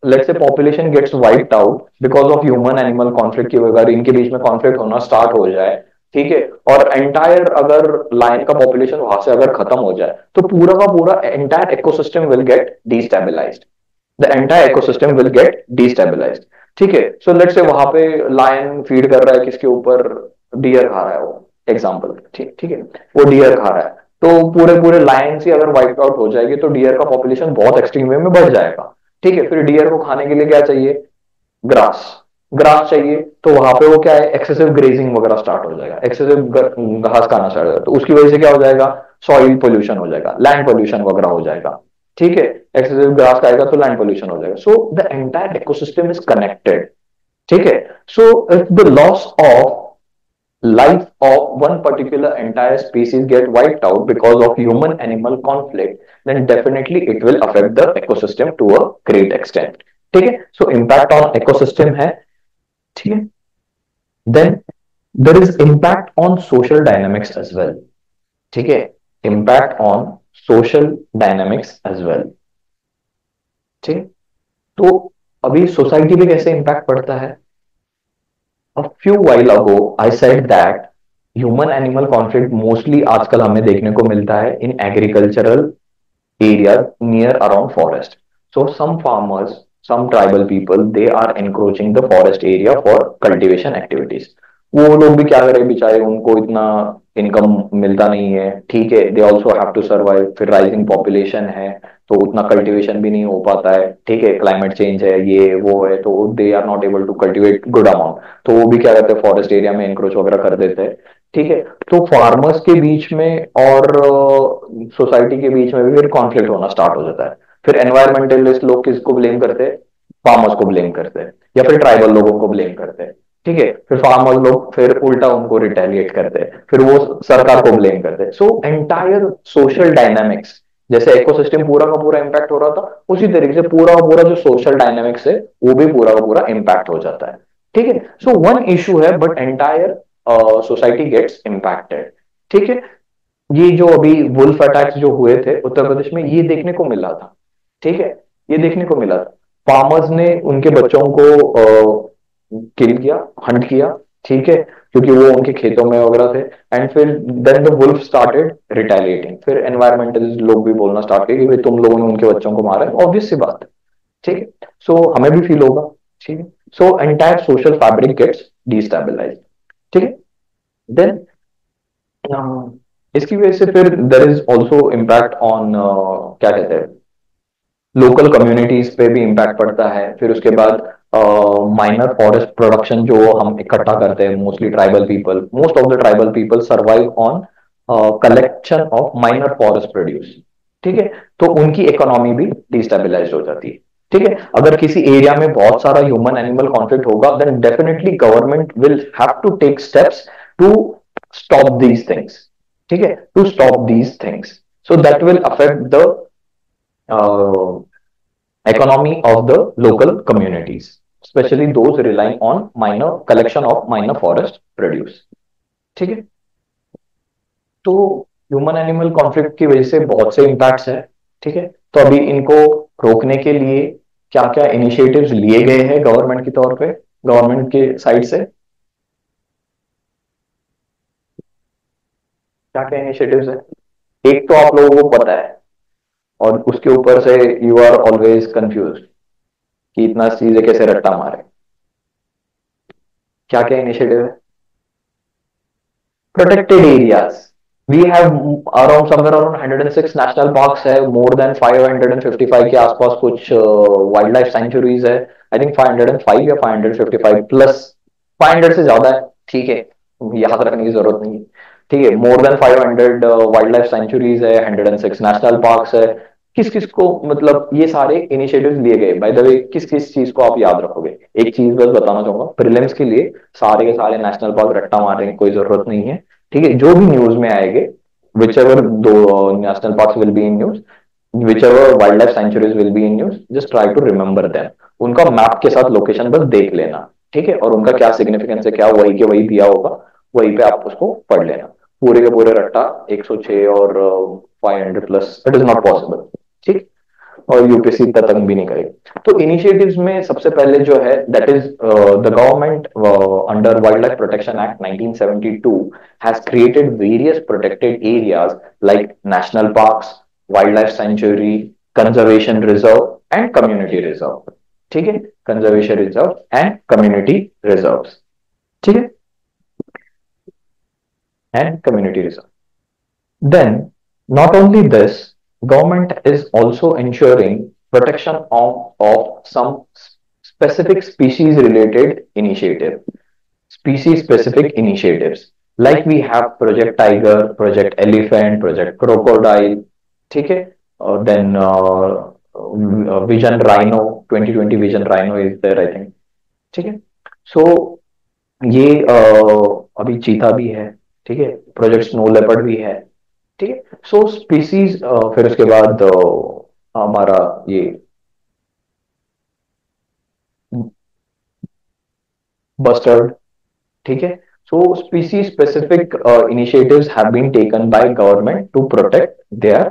let's say population gets wiped out because of human animal conflict की वजह, इनके बीच में कॉन्फ्लिक्ट होना स्टार्ट हो जाए। ठीक है, और एंटायर अगर लायन का पॉपुलेशन वहां से अगर खत्म हो जाए, तो पूरा का पूरा entire ecosystem will get destabilised, the entire ecosystem will get destabilised. ठीक है, सो लेट्स से वहां पे लायन फीड कर रहा है किसके ऊपर? डियर खा रहा है वो, एग्जाम्पल। ठीक ठीक है, वो डियर खा रहा है, तो पूरे पूरे लायन से अगर वाइप आउट हो जाएगी, तो डियर का पॉपुलेशन बहुत एक्सट्रीम वे में बढ़ जाएगा। ठीक है, फिर डियर को खाने के लिए क्या चाहिए? ग्रास। ग्रास चाहिए, तो वहां पे वो क्या है, एक्सेसिव ग्रेजिंग वगैरह स्टार्ट हो जाएगा, एक्सेसिव घास खाना स्टार्ट हो जाएगा, तो उसकी वजह से क्या हो जाएगा? सॉइल पोल्यूशन हो जाएगा, लैंड पोल्यूशन वगैरह हो जाएगा। ठीक है, एक्सेसिव ग्रास खाएगा तो लैंड पोल्यूशन हो जाएगा। So the entire ecosystem is connected. ठीक है, so if the loss of life of one particular entire species get wiped out because of human animal conflict, then definitely it will affect the ecosystem to a great extent. ठीक है, so impact on ecosystem है। ठीक है, then there is impact on social dynamics as well। ठीक है, impact on social dynamics as well. ठीक, तो अभी सोसाइटी पे कैसे इम्पैक्ट पड़ता है? A few while ago, I said that human animal conflict mostly आजकल हमें देखने को मिलता है in agricultural areas near around forest. So some farmers, some tribal people, they are encroaching the forest area for cultivation activities. वो लोग भी क्या करें बेचारे, उनको इतना इनकम मिलता नहीं है, ठीक है, they also have to survive, फिर राइजिंग पॉपुलेशन है तो उतना कल्टीवेशन भी नहीं हो पाता है, ठीक है, क्लाइमेट चेंज है, ये वो है, तो they are not able to cultivate good amount, तो वो भी क्या करते हैं, फॉरेस्ट एरिया में इंक्रोच वगैरह कर देते हैं, ठीक है। तो फार्मर्स के बीच में और सोसाइटी के बीच में भी फिर कॉन्फ्लिक्ट होना स्टार्ट हो जाता है। फिर एनवायरमेंटलिस्ट लोग किसको ब्लेम करते हैं? फार्मर्स को ब्लेम करते हैं, या फिर ट्राइबल लोगों को ब्लेम करते हैं, ठीक है। फिर फार्मर्स लोग फिर उल्टा उनको रिटेलिएट करते हैं, फिर वो सरकार को ब्लेम करते हैं। सो एंटायर सोशल डायनामिक्स, जैसे इकोसिस्टम पूरा का पूरा इम्पैक्ट हो रहा था, उसी तरीके से पूरा का पूरा जो सोशल डायनामिक्स है वो भी पूरा का पूरा इम्पैक्ट हो जाता है, ठीक है। सो वन इशू है but entire society gets impacted, ठीक है। ये जो अभी वुल्फ अटैक्स जो हुए थे उत्तर प्रदेश में, ये देखने को मिला था, ठीक है, ये देखने को मिला था। फार्मर्स ने उनके बच्चों को किल किया, हंट किया, ठीक है, क्योंकि वो उनके खेतों में वगैरह थे। एंड फिर then the wolf started retaliating, फिर एनवायरमेंटलिस्ट लोग भी बोलना स्टार्ट किए कि भाई तुम लोगों ने उनके बच्चों को मारा है, ऑब्वियस सी बात है, ठीक है। सो हमें भी फील होगा, ठीक है। So entire social fabric gets destabilise, ठीक है। देन इसकी वजह से फिर there is also impact on क्या कहते हैं, लोकल कम्युनिटीज पे भी इम्पैक्ट पड़ता है। फिर उसके बाद माइनर फॉरेस्ट प्रोडक्शन जो हम इकट्ठा करते हैं, mostly tribal people, most of the tribal people survive on collection of minor forest produce, ठीक है। तो उनकी इकोनॉमी भी डिस्टेबलाइज हो जाती है, ठीक है। अगर किसी एरिया में बहुत सारा ह्यूमन एनिमल कॉन्फ्लिक्ट होगा, then definitely government will have to take steps to stop these things, ठीक है, to stop these things, so that will affect the economy of the local communities, especially those relying on minor collection of minor forest produce, ठीक है। तो ह्यूमन एनिमल कॉन्फ्लिक्ट की वजह से बहुत से इम्पैक्ट्स है, ठीक है। तो अभी इनको रोकने के लिए क्या क्या इनिशिएटिव्स लिए गए हैं गवर्नमेंट के तौर पे, गवर्नमेंट के साइड से क्या क्या इनिशिएटिव्स है? एक तो आप लोगों को पता है, और उसके ऊपर से यू आर ऑलवेज कंफ्यूज कि इतना चीजें कैसे रट्टा मारे। क्या क्या इनिशिएटिव है? Protected areas, we have around somewhere around 106 national parks है, मोर देन 555 के आसपास कुछ वाइल्ड लाइफ सेंचुरीज है। आई थिंक 505 या 555 प्लस, 500 से ज्यादा है, ठीक है, याद रखने की जरूरत नहीं है, ठीक है। More then 500 wild life sanctuaries है, 106 नेशनल पार्क्स है। किस किस को, मतलब ये सारे इनिशिएटिव्स लिए गए, बाय द वे किस किस चीज को आप याद रखोगे? एक चीज बस बताना चाहूंगा, प्रीलिम्स के लिए सारे के सारे नेशनल पार्क रट्टा मारने की कोई जरूरत नहीं है, ठीक है। जो भी न्यूज में आएंगे, विच एवर दो national park will be in news, whichever wildlife sanctuaries will be in news, just try to remember them, उनका मैप के साथ लोकेशन बस देख लेना, ठीक है, और उनका क्या सिग्निफिकेंस है, क्या वही के वही दिया होगा, वहीं पे आप उसको पढ़ लेना। पूरे के पूरे रट्टा 106 और 500 plus, it is not possible, ठीक। और यूपीएससी इतना तंग भी नहीं करेगी। तो इनिशिएटिव्स में सबसे पहले जो है, that is the government under wild life protection act 1972 has created various protected areas like national parks, wild life sanctuary, conservation reserve and community reserve, ठीक है, conservation reserve and community reserve, ठीक है, and community reserve. Then, not only this, government is also ensuring protection of some specific species related initiative, species specific initiatives. Like we have Project Tiger, Project Elephant, Project Crocodile, ठीक है, then Vision Rhino, 2020 Vision Rhino is there, I think, ठीक है। सो ये अभी चीता भी है, ठीक है, प्रोजेक्ट स्नो लेपर्ड भी है, ठीक है। सो स्पीसीज, फिर उसके बाद हमारा ये बस्टर्ड, ठीक है। So species specific initiatives have been taken by government to protect their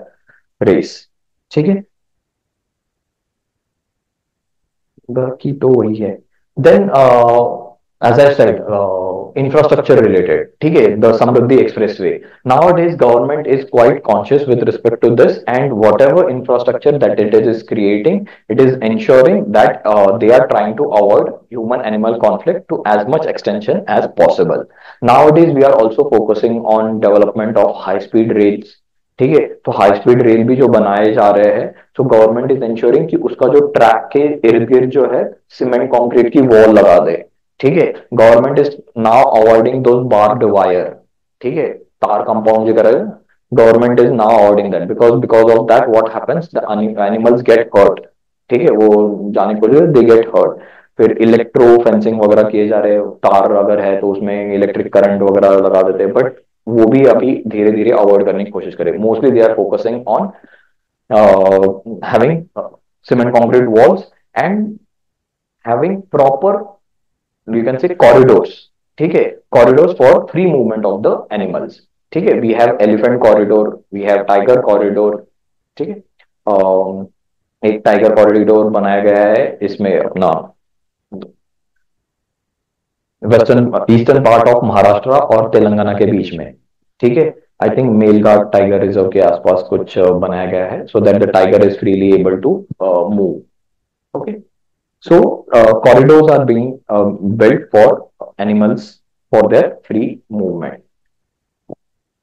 race. ठीक है, बाकी तो वही है. Then as I said, infrastructure related, ठीक है, the Samruddhi Expressway. Nowadays government is quite conscious with respect to this, and whatever infrastructure that it is creating, it is ensuring that they are trying to avoid human animal conflict to as much extension as possible. Nowadays we are also focusing on development of high speed rails. ठीक है, तो हाई स्पीड रेल भी जो बनाए जा रहे हैं, तो गवर्नमेंट इज इंश्योरिंग कि उसका जो ट्रैक के इर्द गिर्द जो है सीमेंट कंक्रीट की वॉल लगा दे. ठीक है, government is now avoiding those barbed wire. ठीक है, तार कंपाउंड जो करेगा, government is now avoiding that, because of that what happens, the animals get hurt. ठीक है, वो जाने को जो दे गेट हर्ट. फिर इलेक्ट्रो फेंसिंग वगैरह किए जा रहे हैं, तार अगर है तो उसमें इलेक्ट्रिक करंट वगैरह लगा देते हैं, बट वो भी अभी धीरे धीरे अवॉइड करने की कोशिश करें. Mostly they are focusing on having cement concrete walls and having proper, you can say, corridors. ठीक है, corridors for free movement of the animals. ठीक है, we have elephant corridor, we have tiger corridor. ठीक है, एक टाइगर कॉरिडोर बनाया गया है इसमें अपना western eastern part of Maharashtra और तेलंगाना के बीच में. ठीक है, I think Melghat tiger reserve के आसपास कुछ बनाया गया है, so that the tiger is freely able to move. Okay, so corridors are being built for animals for their free movement.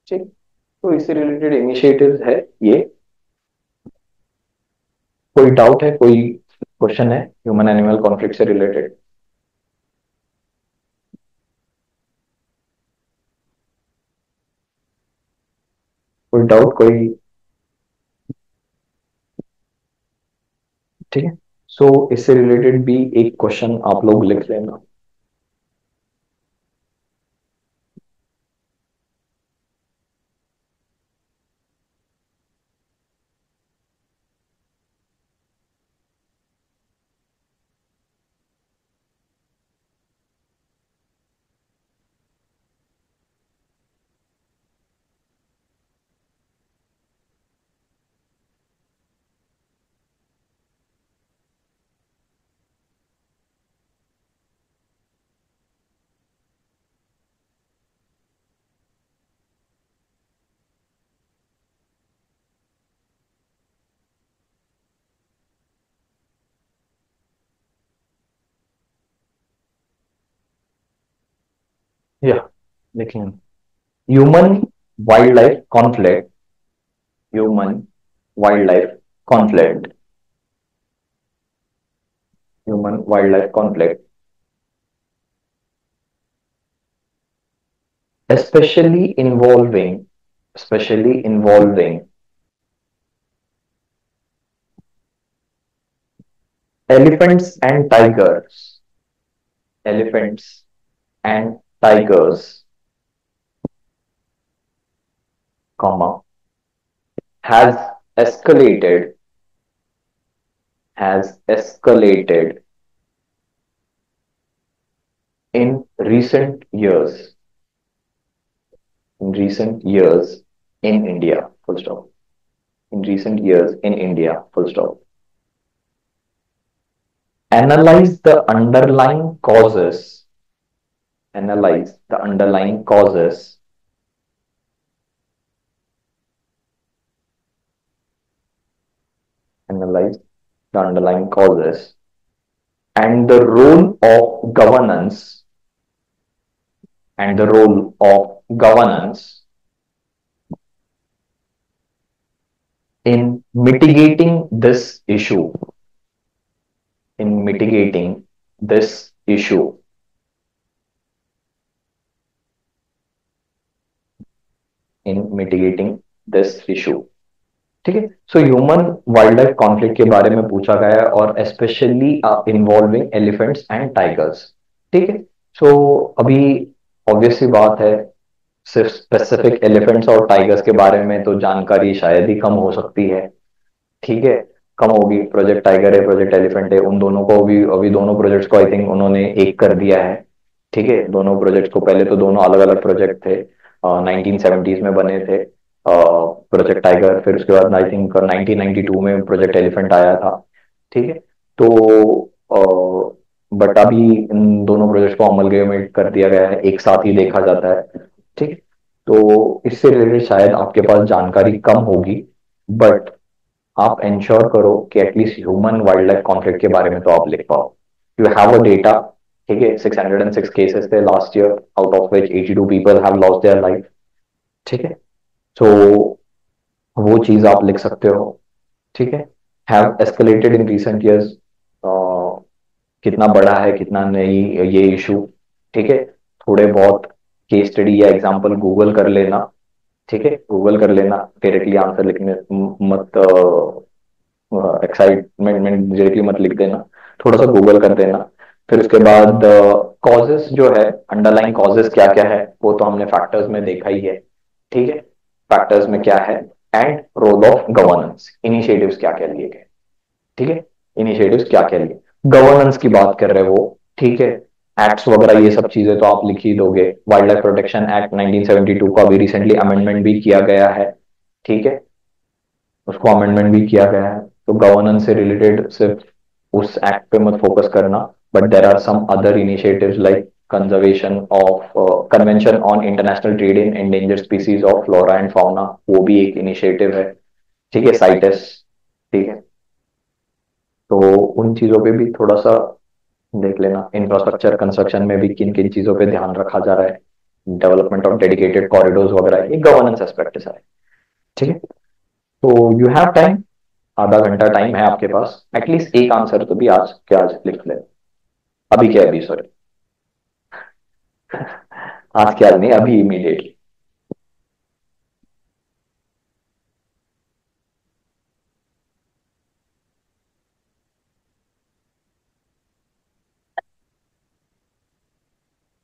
ठीक, तो इससे रिलेटेड इनिशिएटिव्स है ये. कोई डाउट है, कोई क्वेश्चन है ह्यूमन एनिमल कॉन्फ्लिक्ट से रिलेटेड? कोई डाउट, कोई? ठीक है, सो इससे रिलेटेड भी एक क्वेश्चन आप लोग लिख लेना. या लिख लेना. Human wild life conflict, human wild life conflict, human wild life conflict, especially involving, especially involving elephants and tigers, elephants and tigers, comma, has escalated, has escalated in recent years, in recent years in India, full stop, in recent years in India, full stop. Analyze the underlying causes, analyze the underlying causes, analyze the underlying causes, and the role of governance, and the role of governance in mitigating this issue, in mitigating this issue. In mitigating this issue. ठीक है, so human wild life conflict के बारे में पूछा गया है, और specially involving elephants and tigers. ठीक है, सो अभी ऑब्वियस सी बात है, सिर्फ स्पेसिफिक एलिफेंट्स और टाइगर्स के बारे में तो जानकारी शायद ही कम हो सकती है. ठीक है, कम होगी. प्रोजेक्ट टाइगर है, प्रोजेक्ट एलिफेंट है, उन दोनों को भी, अभी दोनों प्रोजेक्ट्स को आई थिंक उन्होंने एक कर दिया है. ठीक है, दोनों प्रोजेक्ट को, पहले तो दोनों अलग अलग प्रोजेक्ट थे, 1970s में बने थे प्रोजेक्ट टाइगर, फिर उसके बाद आई थिंक 1992 में प्रोजेक्ट एलिफेंट आया था। ठीक है। तो बट अभी इन दोनों प्रोजेक्ट को अमलगमेंट कर दिया गया है, एक साथ ही देखा जाता है। ठीक है। तो इससे रिलेटेड शायद आपके पास जानकारी कम होगी, बट आप इंश्योर करो कि at least human wild life conflict के बारे में तो आप लिख पाओ। You have a data. ठीक है, 606 केसेस थे last year, out of which 82 people have lost their life. ठीक है। सो वो चीज आप लिख सकते हो। ठीक है। Have escalated in recent years, कितना बड़ा है कितना नहीं ये इशू। ठीक है। थोड़े बहुत केस स्टडी या एग्जांपल गूगल कर लेना। ठीक है, गूगल कर लेना, डायरेक्टली आंसर लिखने मत, एक्साइटमेंट में डायरेक्टली मत लिख देना, थोड़ा सा गूगल कर देना। फिर उसके बाद कॉजेस जो है, अंडरलाइन कॉजेस क्या क्या है, वो तो हमने फैक्टर्स में देखा ही है। ठीक है। फैक्टर्स में क्या है, and role of governance, initiatives क्या क्या लिए गए। ठीक है। इनिशिएटिव्स क्या क्या लिए, गवर्नेंस की बात कर रहे हो। ठीक है। एक्ट्स वगैरह ये सब चीजें तो आप लिख ही दोगे। वाइल्ड लाइफ प्रोटेक्शन एक्ट 1972 का भी रिसेंटली अमेंडमेंट भी किया गया है। ठीक है, उसको अमेंडमेंट भी किया गया है। तो गवर्नेंस से रिलेटेड सिर्फ उस एक्ट पे मत फोकस करना, but there are some other initiatives like conservation of, convention on international trade in endangered species of flora and fauna, वो भी एक इनिशिएटिव है। ठीक है, साइटेस। ठीक है। तो उन चीजों पे भी थोड़ा सा देख लेना, इंफ्रास्ट्रक्चर कंस्ट्रक्शन में भी किन किन चीजों पे ध्यान रखा जा रहा है, डेवलपमेंट ऑफ डेडिकेटेड कॉरिडोर्स वगैरह, ये गवर्नेंस एस्पेक्ट है सारे। ठीक है। तो यू हैव टाइम, आधा घंटा टाइम है आपके पास, एटलीस्ट एक आंसर तो भी आज के आज लिख ले। अभी क्या, अभी सॉरी, आज के आज नहीं, अभी इमीडिएटली।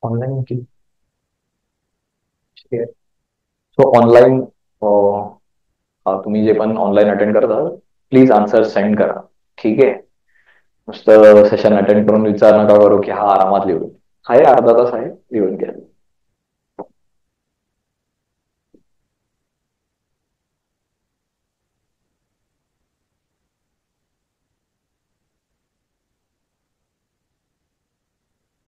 ऑनलाइन की, सो ऑनलाईन तुम्ही जे पण ऑनलाईन अटेंड करत आहात, प्लीज आन्सर सेंड करा. ठीक आहे. नुसतं सेशन अटेंड करून विचार नका करू की हा आरामात लिहू. आहे, अर्धा तास आहे, लिहून घ्या.